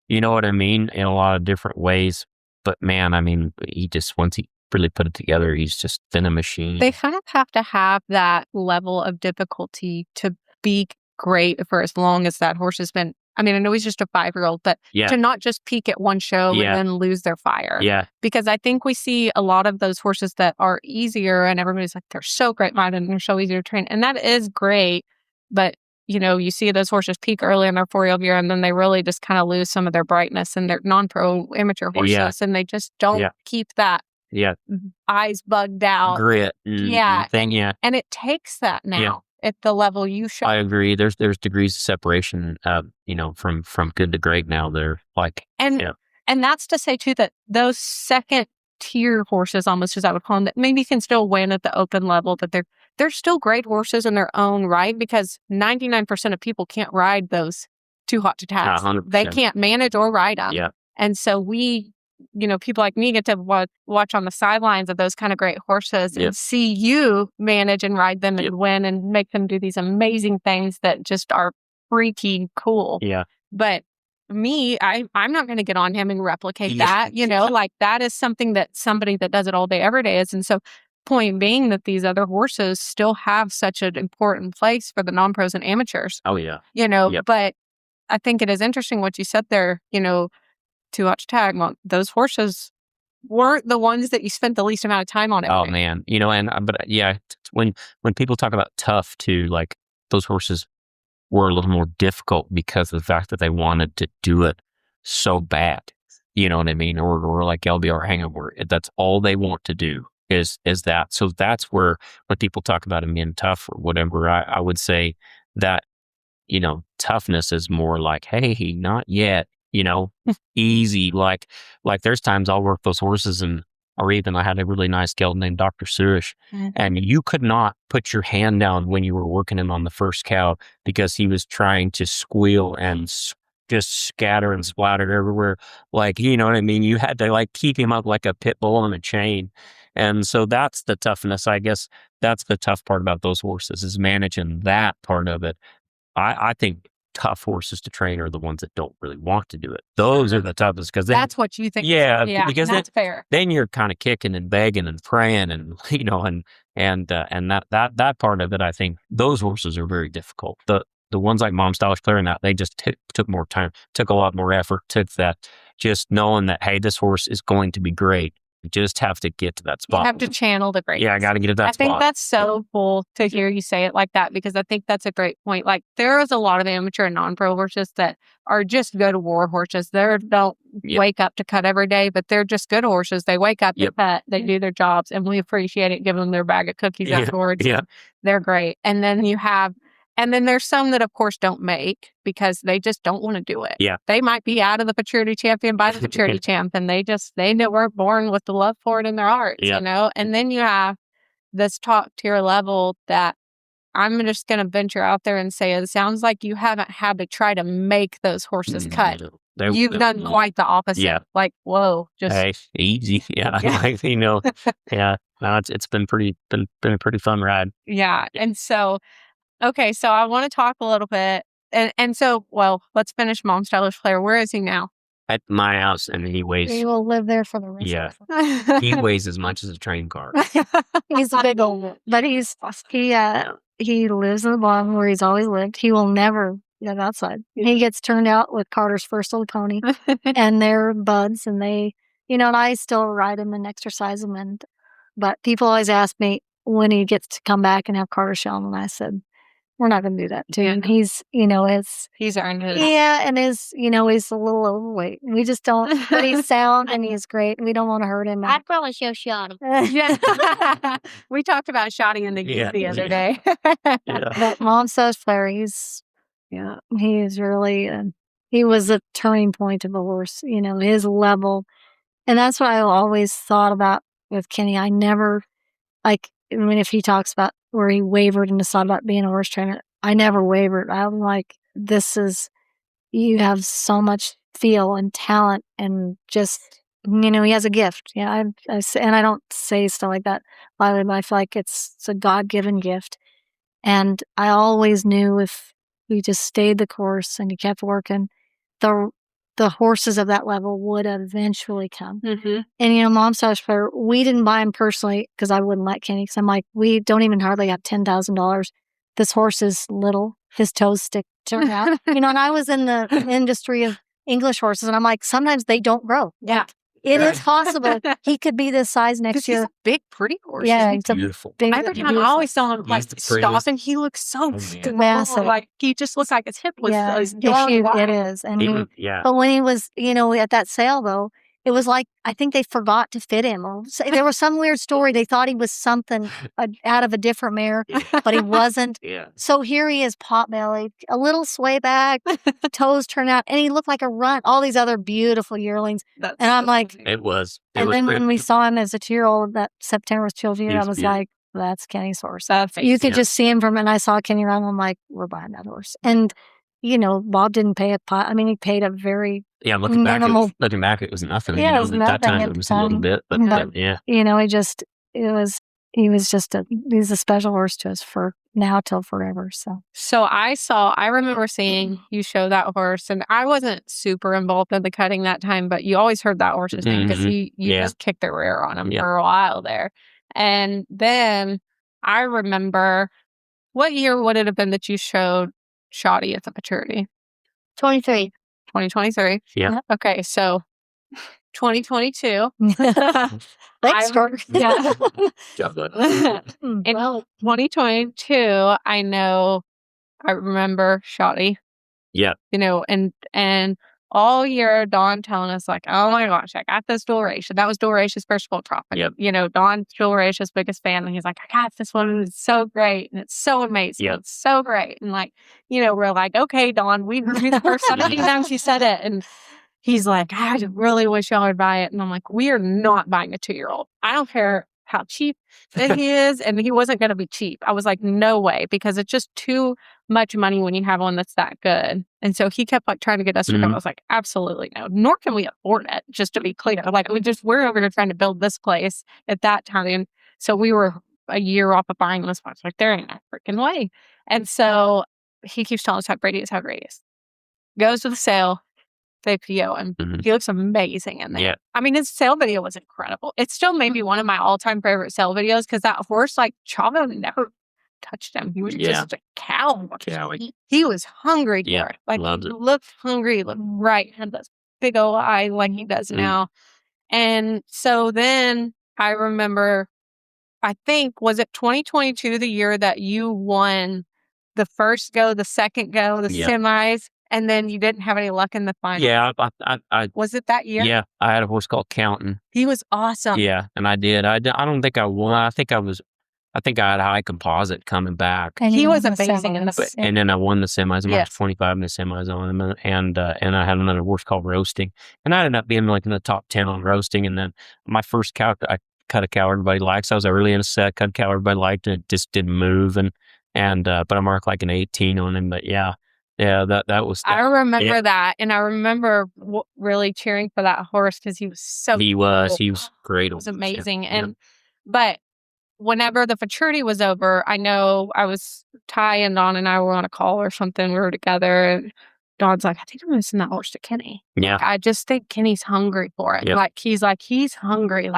you know what I mean, in a lot of different ways, but man, I mean, he just, once he really put it together, he's just been a machine. They kind of have to have that level of difficulty to be great for as long as that horse has been. I mean, I know he's just a 5-year-old, but to not just peak at one show and then lose their fire. Yeah. Because I think we see a lot of those horses that are easier, and everybody's like, they're so great minded and they're so easy to train. And that is great. But, you see those horses peak early in their 4-year-old year, and then they really just kind of lose some of their brightness, and they're non-pro amateur horses, and they just don't keep that eyes bugged out grit thing. Yeah. And it takes that now at the level you show. I agree. There's degrees of separation, from good to great now. They're like, and that's to say too that those second tier horses, almost as I would call them, that maybe can still win at the open level, but they're still great horses in their own right, because 99% of people can't ride those Too Hot to Tag. 100%. They can't manage or ride them. Yeah. And so we, people like me get to watch on the sidelines of those kind of great horses and see you manage and ride them and win and make them do these amazing things that just are freaky cool. Yeah. But me, I'm not going to get on him and replicate that, like that is something that somebody that does it all day, every day is. And so point being that these other horses still have such an important place for the non-pros and amateurs. Oh yeah. But I think it is interesting what you said there, Too Hot to Tag. Well, those horses weren't the ones that you spent the least amount of time on. Oh man, when people talk about tough too, like those horses were a little more difficult because of the fact that they wanted to do it so bad. You know what I mean? Or like LBR Hangem, where that's all they want to do is that. So that's where when people talk about them being tough or whatever, I would say that, toughness is more like, hey, not yet. Easy. Like there's times I'll work those horses, or even I had a really nice gelding named Dr. Suresh, and you could not put your hand down when you were working him on the first cow because he was trying to squeal and just scatter and splatter everywhere. Like, you know what I mean? You had to keep him up like a pit bull on a chain. And so that's the toughness. I guess that's the tough part about those horses, is managing that part of it. I think tough horses to train are the ones that don't really want to do it. Those are the toughest, because that's what you think. Yeah, because that's fair. Then you're kind of kicking and begging and praying, and that part of it. I think those horses are very difficult. The ones like Mom Stylish Player and that, they just took more time, took a lot more effort, took that just knowing that, hey, this horse is going to be great. You just have to get to that spot. You have to channel the greatness. Yeah, I got to get to that spot. I think that's so cool to hear you say it like that, because I think that's a great point. Like, there is a lot of amateur and non-pro horses that are just good war horses. They don't wake up to cut every day, but they're just good horses. They wake up to cut, they do their jobs, and we appreciate it, giving them their bag of cookies afterwards. Yeah. They're great. And then there's some that, of course, don't make because they just don't want to do it. Yeah. They might be out of the futurity champion by the futurity champ, and they were born with the love for it in their hearts, And then you have this top tier level that I'm just going to venture out there and say, it sounds like you haven't had to try to make those horses cut. You've done quite the opposite. Yeah. Like, whoa, just easy. Yeah. Yeah. No, it's been been a pretty fun ride. Yeah. And so, okay, so I want to talk a little bit. And so, well, let's finish Mom Stylish Player. Where is he now? At my house, and he weighs. He will live there for the rest of his life. He weighs as much as a train car. He's a big old, but he he lives in the bottom where he's always lived. He will never get outside. He gets turned out with Carter's first little pony, and they're buds, and they, and I still ride him and exercise him. But people always ask me when he gets to come back and have Carter show him, and I said, we're not going to do that to him. He's, he's earned it. Yeah, and he's a little overweight. We just don't, but he's sound and he's great. And we don't want to hurt him. I'd probably shot him. Yeah. We talked about shotting in the other day. But Mom says Flair, he is really, he was a turning point of a horse, his level. And that's what I always thought about with Kenny. I never, if he talks about where he wavered and decided about being a horse trainer, I never wavered. I'm like, you have so much feel and talent and just, he has a gift. Yeah. And I don't say stuff like that lightly, but I feel like it's a God-given gift. And I always knew if we just stayed the course and you kept working, the horses of that level would eventually come. Mm-hmm. And, Mom saw us for, we didn't buy him personally because I wouldn't let Kenny, because I'm like, we don't even hardly have $10,000. This horse is little. His toes stick out. And I was in the industry of English horses, and I'm like, sometimes they don't grow. Yeah. It is possible he could be this size next year. He's a big, pretty horse. Yeah, he's beautiful. Every time I always saw him stop, and he looks so massive. Like he just looks like his hip was. It is. And but when he was, at that sale though, it was like I think they forgot to fit him. There was some weird story. They thought he was something out of a different mare, but he wasn't. So here he is, pot bellied, a little sway back, toes turned out, and he looked like a runt. All these other beautiful yearlings, and I'm like, it was. And then when we saw him as a 2-year-old, that September was 2 years, I was like, that's Kenny's horse. You could just see him and I saw Kenny run. I'm like, we're buying that horse. And Bob didn't pay a pot. I mean, he paid a very looking back, it was nothing. Yeah, it was nothing at that time. It was a little bit, but he's a special horse to us for now till forever. So I remember seeing you show that horse, and I wasn't super involved in the cutting that time, but you always heard that horse's name because you just kicked the rear on him for a while there. And then I remember, what year would it have been that you showed Shoddy at the maturity? 23. 2023. Yeah. Okay, so 2022. Thanks, Carter. Yeah. Job done. In 2022, I remember Shoddy. Yeah. And all year, Dawn telling us like, oh my gosh, I got this Doration. That was Doration's first full drop. Yep. Dawn's Doration's biggest fan. And he's like, I got this one. It's so great. And it's so amazing. Yep. It's so great. And we're like, okay, Dawn, we heard you the first time she said it. And he's like, I really wish y'all would buy it. And I'm like, we are not buying a 2-year-old. I don't care how cheap that he is. And he wasn't going to be cheap. I was like, no way, because it's just too much money when you have one that's that good. And so he kept trying to get us to come. I was like, absolutely no, nor can we afford it, just to be clear. We're over here trying to build this place at that time. So we were a year off of buying this one. It's like, there ain't no freaking way. And so he keeps telling us how great he is, Goes to the sale. They PO him. He looks amazing in there. Yeah. I mean, his sale video was incredible. It's still maybe one of my all-time favorite sale videos because that horse, Chavo never touched him. He was just a cow. He was hungry for it. Loved it. He looked hungry. He looked right. Had this big old eye like he does now. And so then I remember, I think, was it 2022, the year that you won the first go, the second go, the semis? And then you didn't have any luck in the final. Yeah, I was it that year? Yeah, I had a horse called Countin'. He was awesome. Yeah, and I did. I don't think I won. I think I had a high composite coming back. And he was amazing in the and then I won the semis. I was 25 in the semis on him, and I had another horse called Roasting, and I ended up being in the top 10 on Roasting. And then my first cow, I cut a cow everybody liked. I was early in a set, cut a cow everybody liked, and it just didn't move. But I marked an 18 on him. But yeah, that was. I remember that, and I remember really cheering for that horse because he was so. He was great. It was amazing, but whenever the maturity was over, I know I was Ty and Dawn and I were on a call or something. We were together, and Dawn's like, "I think I'm going to send that horse to Kenny." Yeah, I just think Kenny's hungry for it. Yep. He's hungry.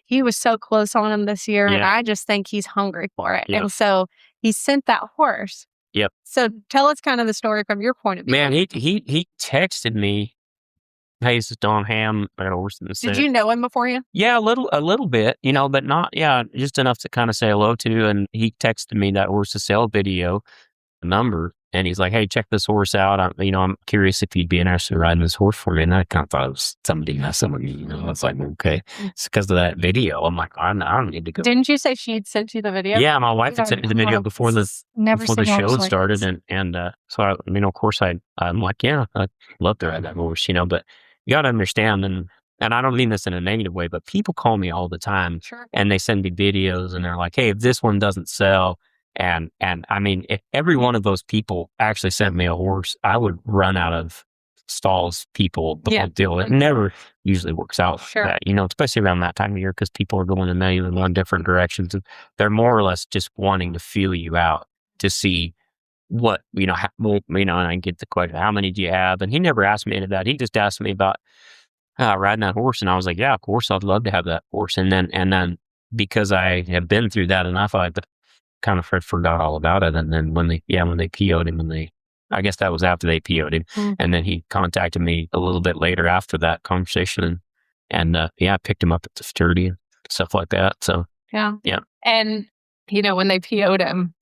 He was so close on him this year, and I just think he's hungry for it. Yep. And so he sent that horse. Yep. So tell us kind of the story from your point of view. Man, he texted me, "Hey, this is Don Ham." Did you know him beforehand? Yeah, a little bit, but not, just enough to kind of say hello to. And he texted me that horse to sell video number, and he's like, "Hey, check this horse out. I'm curious if you'd be interested in riding this horse for me." And I kind of thought it was somebody messing with me. I was like, okay, it's because of that video. I'm like, I don't need to go. Didn't you say she'd sent you the video? Yeah, my wife had sent me the video before the show started, and so of course I'm like, yeah, I'd love to ride that horse, but you got to understand, and I don't mean this in a negative way, but people call me all the time, Sure. and they send me videos, and they're like, "Hey, if this one doesn't sell," and I mean, if every one of those people actually sent me a horse, I would run out of stalls, people, the whole deal. It never usually works out Sure. like that, especially around that time of year, because people are going a million and one different directions, and they're more or less just wanting to feel you out to see what, and I get the question, "How many do you have?" And he never asked me any of that. He just asked me about riding that horse, and I was like, "Yeah, of course, I'd love to have that horse." And then because I have been through that enough, I kind of forgot all about it. And then when they PO'd him, I guess that was after they PO'd him, and then he contacted me a little bit later after that conversation, and I picked him up at the futurity and stuff like that. So yeah. And when they PO'd him,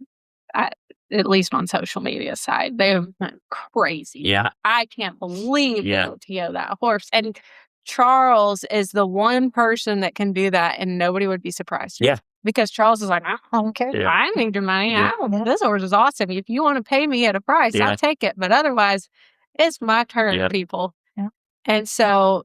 at least on social media side, they went crazy. Yeah, I can't believe they PO that horse. And Charles is the one person that can do that, and nobody would be surprised. Yeah. Because Charles is like, "I don't care. Yeah. I need your money. Yeah. This horse is awesome. If you want to pay me at a price, I'll take it. But otherwise, it's my turn, people." Yeah. And so,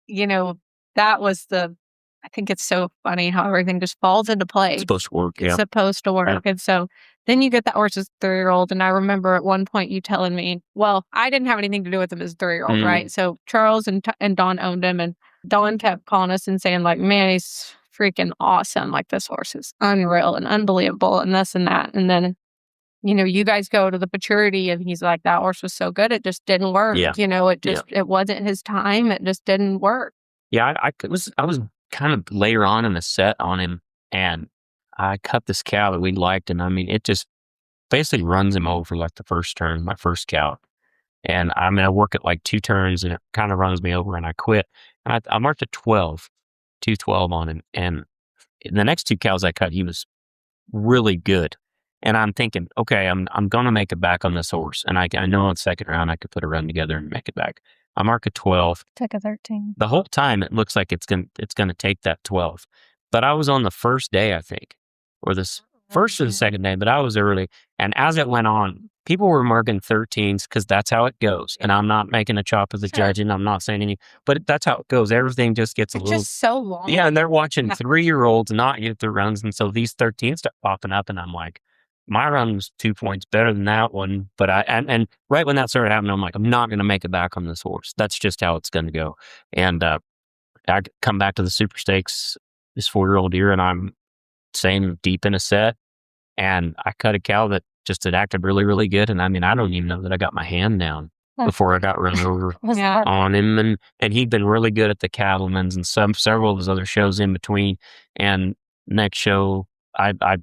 that was I think it's so funny how everything just falls into place. It's supposed to work. It's supposed to work. Yeah. And so then you get that horse as a 3-year-old. And I remember at one point you telling me, well, I didn't have anything to do with him as a 3-year-old, right? So Charles and Don owned him, and Don kept calling us and saying, like, "Man, he's freaking awesome. Like, this horse is unreal and unbelievable and this and that." And then, you guys go to the maturity, and he's like, "That horse was so good. It just didn't work." Yeah. It wasn't his time. It just didn't work. Yeah. I was kind of later on in the set on him, and I cut this cow that we liked, and I mean, it just basically runs him over like the first turn, my first cow. And I work at like 2 turns, and it kind of runs me over, and I quit. And I marked a 212 on him. And the next 2 cows I cut, he was really good. And I'm thinking, okay, I'm going to make it back on this horse. And I know in the second round, I could put a run together and make it back. I mark a 12. Took a 13. The whole time it looks like it's going to take that 12. But I was on the first day, I think, or this first or the second day, but I was early. And as it went on, people were marking 13s because that's how it goes. And I'm not making a chop of the judge, and I'm not saying anything, but that's how it goes. Everything just gets a little. Just so long. Yeah, and they're watching 3-year-olds not get their runs. And so these 13s start popping up, and I'm like, my run was 2 points better than that one. But and right when that started happening, I'm like, I'm not going to make it back on this horse. That's just how it's going to go. And I come back to the Super Stakes this 4-year-old year, and I'm same deep in a set, and I cut a cow that just had acted really, really good. And I don't even know that I got my hand down before I got run over on him. And he'd been really good at the Cattlemen's and several of his other shows in between. And next show, I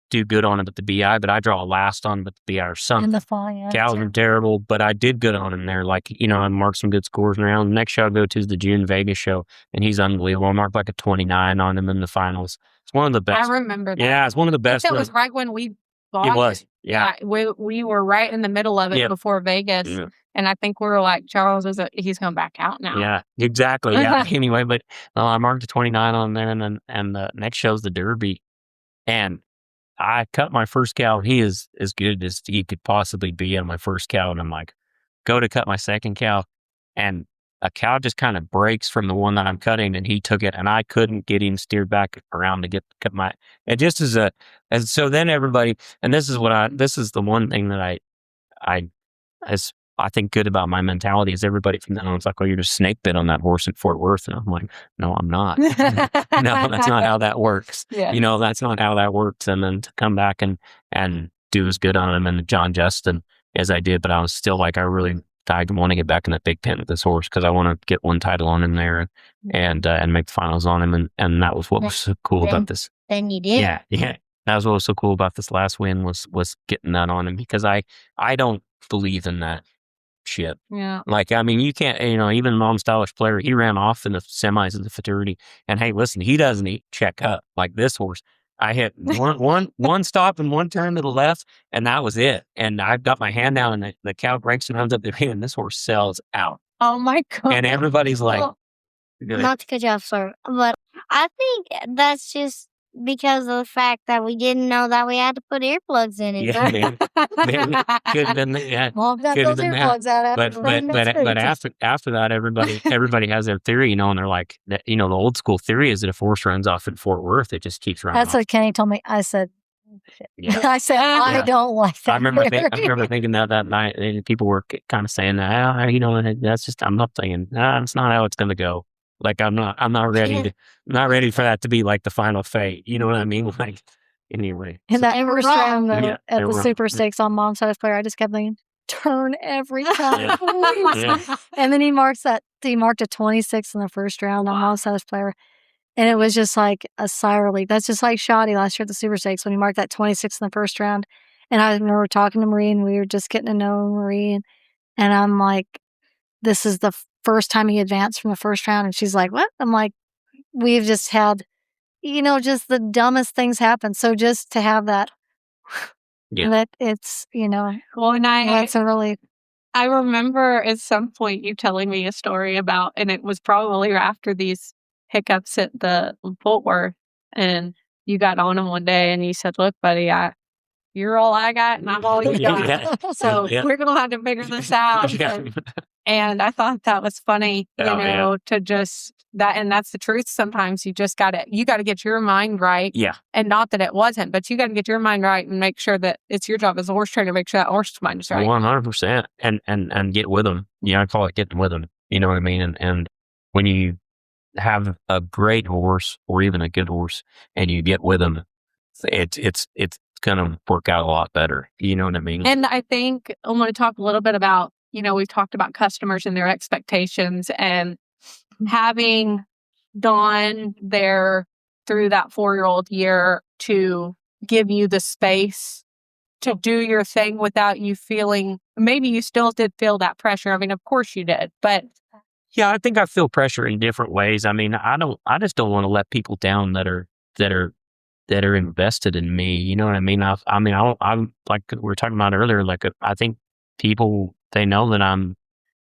do good on him at the BI, but I draw a last on him at the BI or something. In the fall, yeah. Cows are terrible, but I did good on him there. Like, I marked some good scores around. The next show I go to is the June Vegas show, and he's unbelievable. I marked like a 29 on him in the finals. It's one of the best. I remember that. Yeah, it's one of the best. It was right when we bought it. Was. Yeah. We were right in the middle of it before Vegas. Yeah. And I think we were like, Charles, he's going back out now. Yeah, exactly. Yeah. Anyway, but I marked a 29 on there, and the next show's the Derby. And I cut my first cow. He is as good as he could possibly be on my first cow. And I'm like, go to cut my second cow. And a cow just kind of breaks from the one that I'm cutting, and he took it, and I couldn't get him steered back around to cut my, it just is and so then everybody, and this is the one thing that I think good about my mentality is everybody from then on was like, "Oh, you're just snake bit on that horse in Fort Worth." And I'm like, "No, I'm not. No, that's not how that works. Yeah. That's not how that works." And then to come back and do as good on him and John Justin as I did, but I was still like, I want to get back in that big pen with this horse because I want to get one title on him there and make the finals on him. And that was what was so cool about this. Then you did. Yeah. That was what was so cool about this last win was getting that on him, because I don't believe in that shit. Yeah. Like, I mean, you can't, even non-stylish player, he ran off in the semis of the fraternity, and hey, listen, he doesn't check up like this horse. I hit one stop and one turn to the left, and that was it. And I've got my hand down, and the cow breaks and runs up the hill, and this horse sells out. Oh my God. And everybody's like, Well, not to cut you off, sir, but I think that's just because of the fact that we didn't know that we had to put earplugs in it. yeah, man, could have been, Mom got could have those been that. earplugs out after But the rain. That's but great. after that, everybody has their theory, and they're like, the old school theory is that if a horse runs off in Fort Worth, it just keeps running That's off. what Kenny told me. I said, Yeah. I said, I Yeah. don't like that. I remember theory. thinking that night, and people were kind of saying that, that's just, I'm not thinking, that's not how it's going to go. Like, I'm not ready for that to be like the final fate. You know what I mean? Like, anyway. In that first round, though, Yeah, at they the were Super wrong. Stakes on Mom's House Player, I just kept thinking, turn every time. Yeah. And then he marked a 26 in the first round on Mom's House Player. And it was just like a sigh of relief. That's just like Shoddy last year at the Super Stakes when he marked that 26 in the first round. And I remember talking to Marie, and we were just getting to know Marie. And I'm like, this is the first time he advanced from the first round. And she's like, what? I'm like, we've just had, just the dumbest things happen. So just to have that, Yeah. that it's, Well, and that's a relief. I remember at some point you telling me a story about, and it was probably after these hiccups at the Fort Worth, and you got on him one day and you said, look, buddy, you're all I got and I'm all you got. Yeah. So Yeah. we're going to have to figure this out. Yeah. And I thought that was funny, to just that. And that's the truth. Sometimes you just got to get your mind right. Yeah. And not that it wasn't, but you got to get your mind right and make sure that it's your job as a horse trainer to make sure that horse's mind is right. 100%. And get with them. I call it getting with them. You know what I mean? And when you have a great horse or even a good horse and you get with them, it's going to work out a lot better. You know what I mean? And I think I want to talk a little bit about, we've talked about customers and their expectations, and having Dawn there through that 4-year-old year to give you the space to do your thing without you feeling, maybe you still did feel that pressure. I mean, of course you did, but yeah, I think I feel pressure in different ways. I mean, I just don't want to let people down that are invested in me. You know what I mean? I'm like we were talking about earlier, like I think people, they know that I'm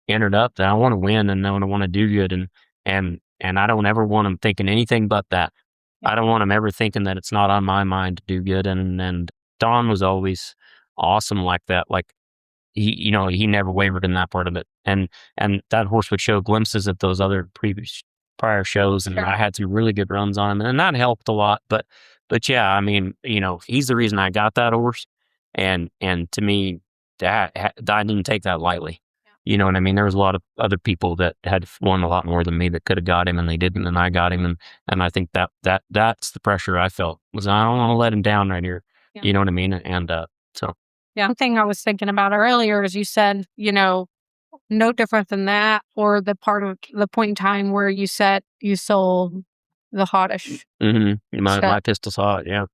entered up, that I want to win and I want to do good. And I don't ever want them thinking anything but that. I don't want them ever thinking that it's not on my mind to do good. And Don was always awesome like that. Like he never wavered in that part of it. And that horse would show glimpses of those other prior shows. And Sure. I had some really good runs on him, and that helped a lot. But yeah, I mean, he's the reason I got that horse. And to me, I didn't take that lightly. You know what I mean? There was a lot of other people that had won a lot more than me that could have got him, and they didn't, and I got him. And I think that's the pressure I felt, was I don't want to let him down right here. Yeah. You know what I mean? And so. Yeah. One thing I was thinking about earlier is you said, no different than that, or the point in time where you said you sold the hottish. Mm-hmm. My stuff. pistol's hot, yeah.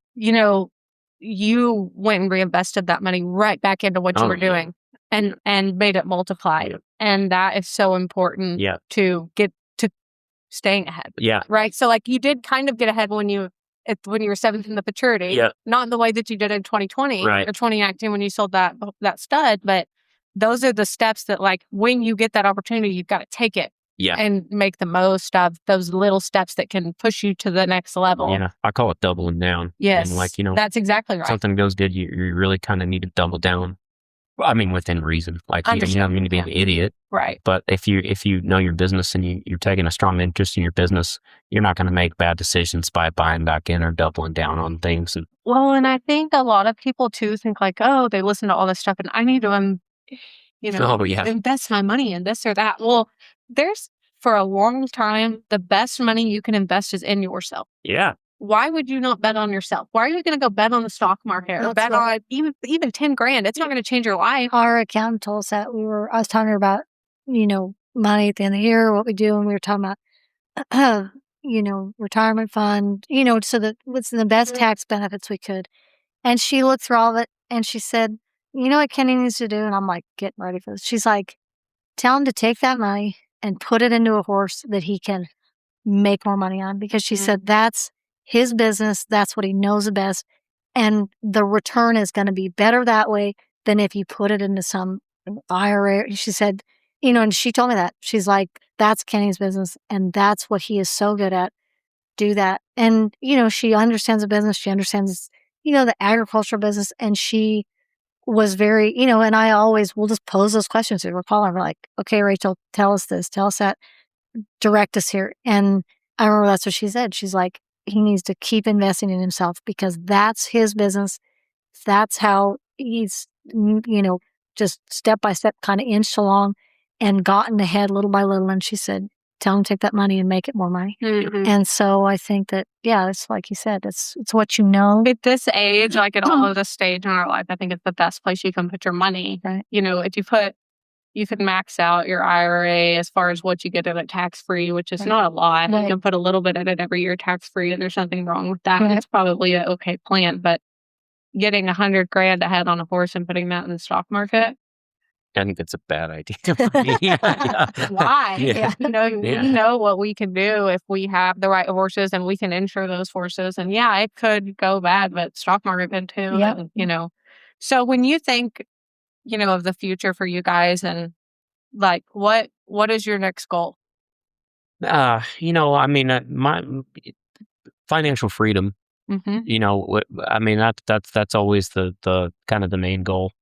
You went and reinvested that money right back into what you were doing and made it multiply. Yeah. And that is so important to get to staying ahead. Yeah. Right. So like you did kind of get ahead when you were seventh in the maturity, not in the way that you did in 2020 or 2019 when you sold that stud, but those are the steps that, like, when you get that opportunity, you've got to take it and make the most of those little steps that can push you to the next level. Yeah, I call it doubling down. Yes, and that's exactly right. Something goes good, you really kind of need to double down. I mean, within reason. Like, you don't mean to be an idiot. Right. But if you know your business and you're taking a strong interest in your business, you're not going to make bad decisions by buying back in or doubling down on things. And I think a lot of people too think like, oh, they listen to all this stuff and I need to, invest my money in this or that. Well, for a long time, the best money you can invest is in yourself. Yeah. Why would you not bet on yourself? Why are you going to go bet on the stock market or bet on even $10,000? It's not going to change your life. Our accountant told us that I was talking about, money at the end of the year, what we do, and we were talking about retirement fund, so that what's the best tax benefits we could. And she looked through all of it and she said, you know what Kenny needs to do? And I'm like, getting ready for this. She's like, tell him to take that money and put it into a horse that he can make more money on, because she said that's his business. That's what he knows the best. And the return is going to be better that way than if you put it into some IRA. She said, and she told me that. She's like, that's Kenny's business and that's what he is so good at. Do that. And, she understands the business. She understands, the agricultural business. And she was very, and I always will just pose those questions to her. We're calling her like, okay, Rachel, tell us this, tell us that, direct us here. And I remember that's what she said. She's like, he needs to keep investing in himself because that's his business. That's how he's, just step by step kind of inched along and gotten ahead little by little. And she said, tell him to take that money and make it more money. Mhm. And so I think that, it's like you said, it's what you know. At this age, like at all of this stage in our life, I think it's the best place you can put your money. Right. If you could max out your IRA as far as what you get in it tax-free, which is Right. not a lot. Right. You can put a little bit in it every year tax-free, and there's nothing wrong with that. Right. It's probably an okay plan, but getting $100,000 ahead on a horse and putting that in the stock market, I think that's a bad idea for me. Yeah. why? Yeah. We know what we can do if we have the right horses and we can insure those horses. And it could go bad, but stock market could too. Yep. And, so when you think, of the future for you guys and like, what is your next goal? My financial freedom. Mm-hmm. That's always the kind of the main goal.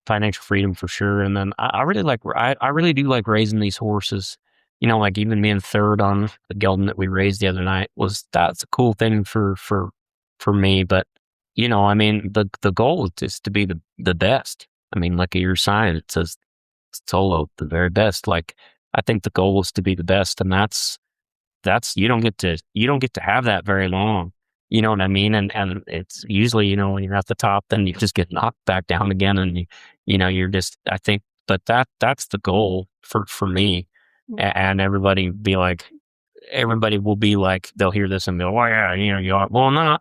Financial freedom for sure. And then I really do like raising these horses. Like even being third on the gelding that we raised the other night that's a cool thing for me. But the goal is to be the best. Look at your sign, it says solo, the very best. Like I think the goal is to be the best, and that's you don't get to have that very long. You know what I mean? And it's usually, when you're at the top, then you just get knocked back down again, and you're just, I think, but that's the goal for me. And everybody will be like, they'll hear this and go, oh yeah, you are. Well,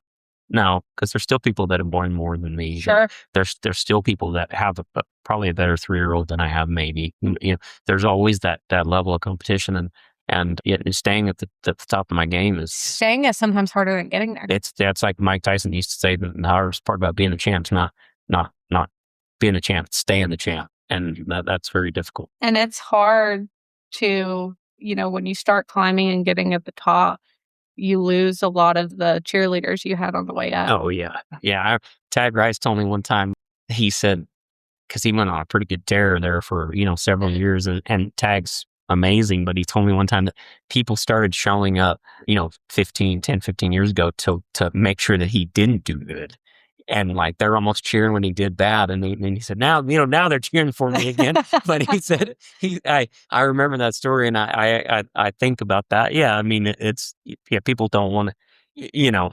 no, because there's still people that have born more than me. Sure. There's still people that have probably a better 3-year-old than I have, maybe. There's always that level of competition, and yet staying at the top of my game is Staying is sometimes harder than getting there. That's like Mike Tyson used to say, the hardest part about being a champ is not being a champ, it's staying the champ, and that's very difficult. And it's hard to, when you start climbing and getting at the top, you lose a lot of the cheerleaders you had on the way up. Oh yeah. Tag Rice told me one time, he said, because he went on a pretty good tear there for several years, and Tag's amazing, but he told me one time that people started showing up 10, 15 years ago to make sure that he didn't do good, and like they're almost cheering when he did bad, and he said, now they're cheering for me again. But he said, I remember that story, and I think about that. It's people don't want to,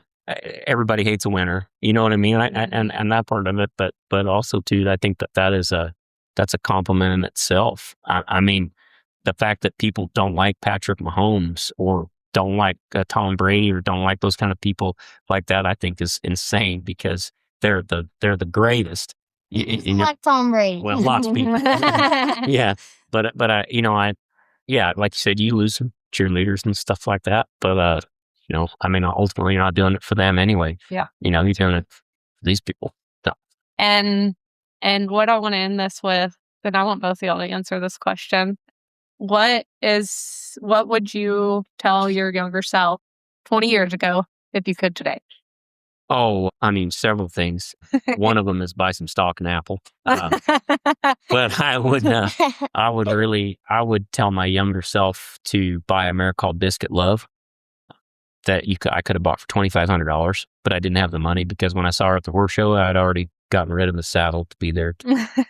everybody hates a winner, you know what I mean? And that part of it, but also too, I think that's a compliment in itself. The fact that people don't like Patrick Mahomes or don't like Tom Brady or don't like those kind of people like that, I think is insane, because they're the greatest. Like Tom Brady. Well, lots of people. Yeah, but like you said, you lose some cheerleaders and stuff like that. But ultimately, you're not doing it for them anyway. Yeah. You're doing it for these people. So. And what I want to end this with, and I want both of y'all to answer this question. What would you tell your younger self 20 years ago if you could today? Oh, several things. One of them is buy some stock in Apple. But I would tell my younger self to buy a mare called Biscuit Love that I could have bought for $2,500, but I didn't have the money, because when I saw her at the horse show, I'd already gotten rid of the saddle to be there.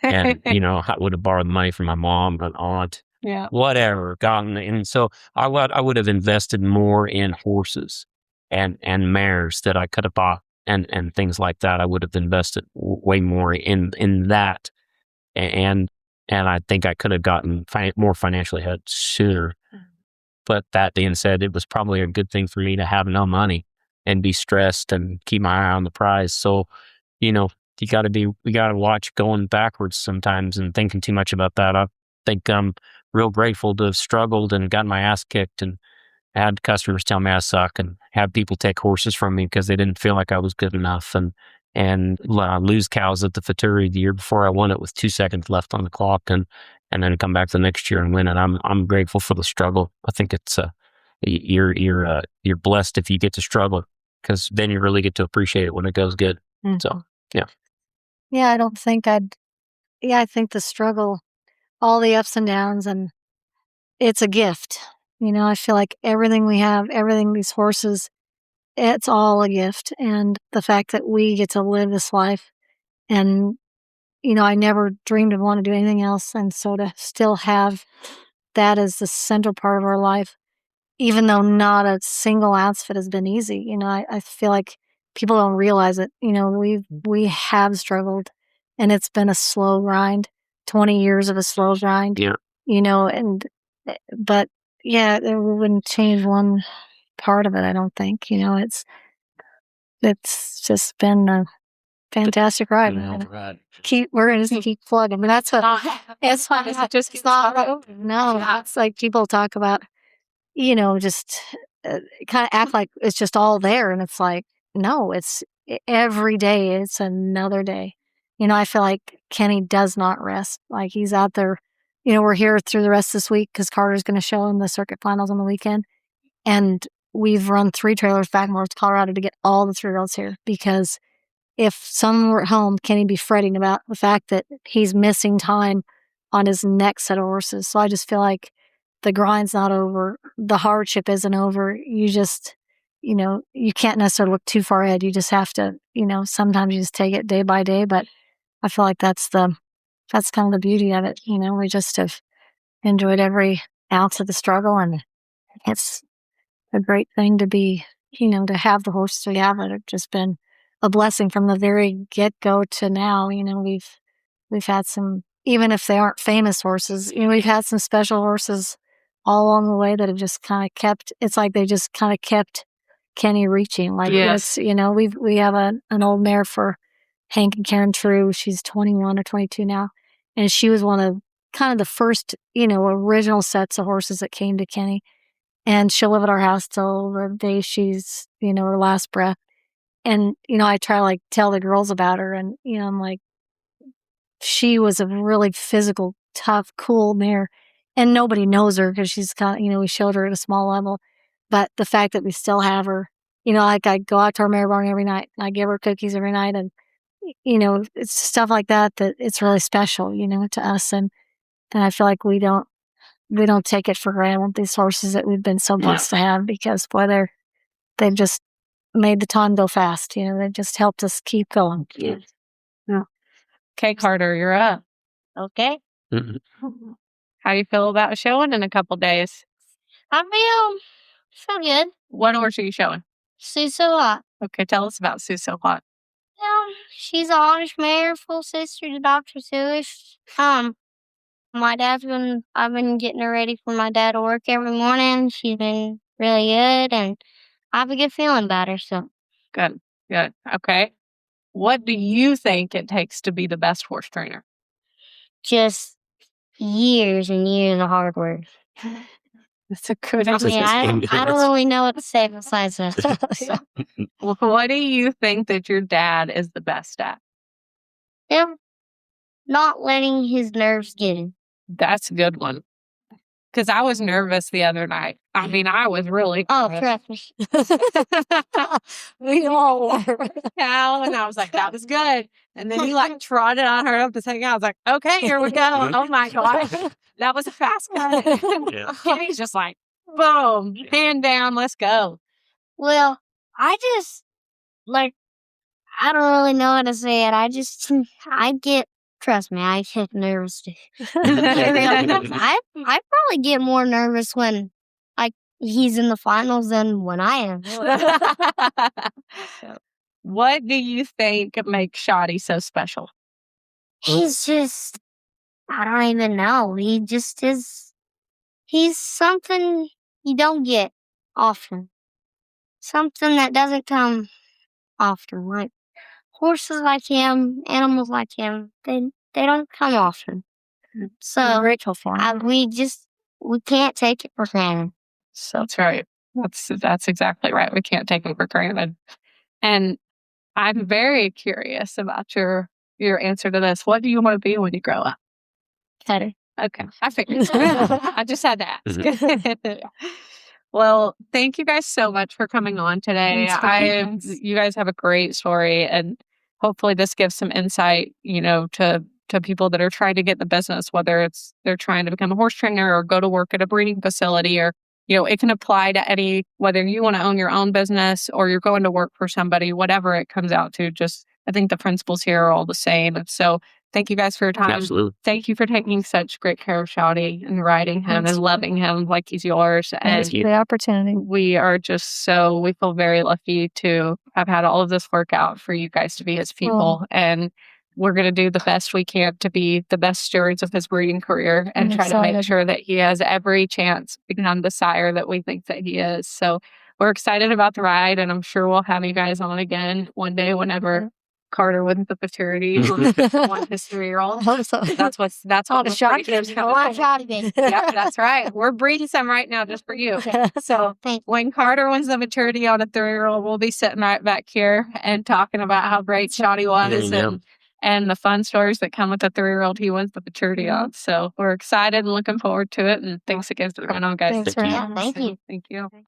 And, I would have borrowed the money from my mom, an aunt. Yeah. Whatever, and so I would have invested more in horses and mares that I could have bought and things like that. I would have invested way more in that, and I think I could have gotten more financially ahead sooner. But that being said, it was probably a good thing for me to have no money and be stressed and keep my eye on the prize. So, you know, we got to watch going backwards sometimes and thinking too much about that. I think I'm real grateful to have struggled and gotten my ass kicked and had customers tell me I suck and have people take horses from me because they didn't feel like I was good enough and lose cows at the Faturi the year before I won it with 2 seconds left on the clock and then come back the next year and win it. I'm grateful for the struggle. I think it's you're blessed if you get to struggle because then you really get to appreciate it when it goes good. So yeah. Yeah, I think the struggle, all the ups and downs, and it's a gift. I feel like everything we have, everything, these horses, it's all a gift. And the fact that we get to live this life and, I never dreamed of wanting to do anything else. And so to still have that as the central part of our life, even though not a single outfit has been easy, I feel like people don't realize it. We have struggled and it's been a slow grind, 20 years of a slow grind, Yeah. but yeah, we wouldn't change one part of it. I don't think, it's just been a fantastic ride. We're going to keep plugging, but that's what it's not. It's not. No, it's like people talk about, just kind of act like it's just all there, and it's like no, it's every day. It's another day. I feel like Kenny does not rest. Like he's out there. We're here through the rest of this week because Carter's going to show him the circuit finals on the weekend, and we've run 3 trailers back and forth to Colorado to get all the 3-year-olds here because if someone were at home, Kenny'd be fretting about the fact that he's missing time on his next set of horses. So I just feel like the grind's not over. The hardship isn't over. You just, you can't necessarily look too far ahead. You just have to, sometimes you just take it day by day. But I feel like that's kind of the beauty of it. We just have enjoyed every ounce of the struggle, and it's a great thing to be, to have the horses we have. It's just been a blessing from the very get-go to now. We've had some, even if they aren't famous horses, we've had some special horses all along the way that have just kind of kept, it's like they just kind of kept Kenny reaching. Like Yes. we have an old mare for Hank and Karen True. She's 21 or 22 now. And she was one of kind of the first, original sets of horses that came to Kenny. And she'll live at our house till the day she's, her last breath. And, I try to like tell the girls about her and, I'm like, she was a really physical, tough, cool mare. And nobody knows her because she's kind of, we showed her at a small level. But the fact that we still have her, like I go out to our mare barn every night and I give her cookies every night. And, it's stuff like that it's really special, to us. And I feel like we don't take it for granted, these horses that we've been so blessed to have because, boy, they've just made the time go fast. They've just helped us keep going. Yeah. Okay, Carter, you're up. Okay. How do you feel about showing in a couple days? I feel good. What horse are you showing? Susua. Okay, tell us about Suso Hot. She's an Amish mare, full sister to Dr. Suish. I've been getting her ready for my dad to work every morning. She's been really good, and I have a good feeling about her, so. Good. Okay. What do you think it takes to be the best horse trainer? Just years and years of hard work. That's a good I mean, I don't really know what to say besides that. What do you think that your dad is the best at? Him not letting his nerves get him. That's a good one. Because I was nervous the other night. I mean, I was really trust me. We all were. cow, and I was like, that was good. And then he like trotted on her up the thing. I was like, okay, here we go. Oh my gosh. That was a fast cut. Kenny's just like, boom, hand down, let's go. Well, I just, I don't really know how to say it. Trust me, I get nervous too. I probably get more nervous when, he's in the finals than when I am. What do you think makes Shoddy so special? He's just, I don't even know. He just is, he's something you don't get often. Something that doesn't come often. Like horses like him, animals like him, they don't come often. So grateful for him. we can't take it for granted. So that's right. That's exactly right. We can't take it for granted. And I'm very curious about your answer to this. What do you want to be when you grow up? Cutter. Okay, I figured. I just had to ask. Well, thank you guys so much for coming on today. Thanks for You guys have a great story, and hopefully this gives some insight, to people that are trying to get in the business, whether it's they're trying to become a horse trainer or go to work at a breeding facility, or it can apply to whether you want to own your own business or you're going to work for somebody, whatever it comes out to. Just I think the principles here are all the same. And so thank you guys for your time. Absolutely. Thank you for taking such great care of Shouty and riding him and loving him like he's yours. Thanks for the opportunity. We feel very lucky to have had all of this work out for you guys to be his people. And we're going to do the best we can to be the best stewards of his breeding career and try to make sure that he has every chance to become the sire that we think that he is. So we're excited about the ride, and I'm sure we'll have you guys on again one day whenever Carter wins the maturity on his 3-year-old. That's what the shot is. Baby. Yeah, that's right. We're breeding some right now just for you. So when Carter wins the maturity on a 3-year-old, we'll be sitting right back here and talking about how great Shotty was and the fun stories that come with the 3-year-old he wins the maturity on. So we're excited and looking forward to it. And thanks again for coming on, guys. Thanks for having us. Thank you. Thank you.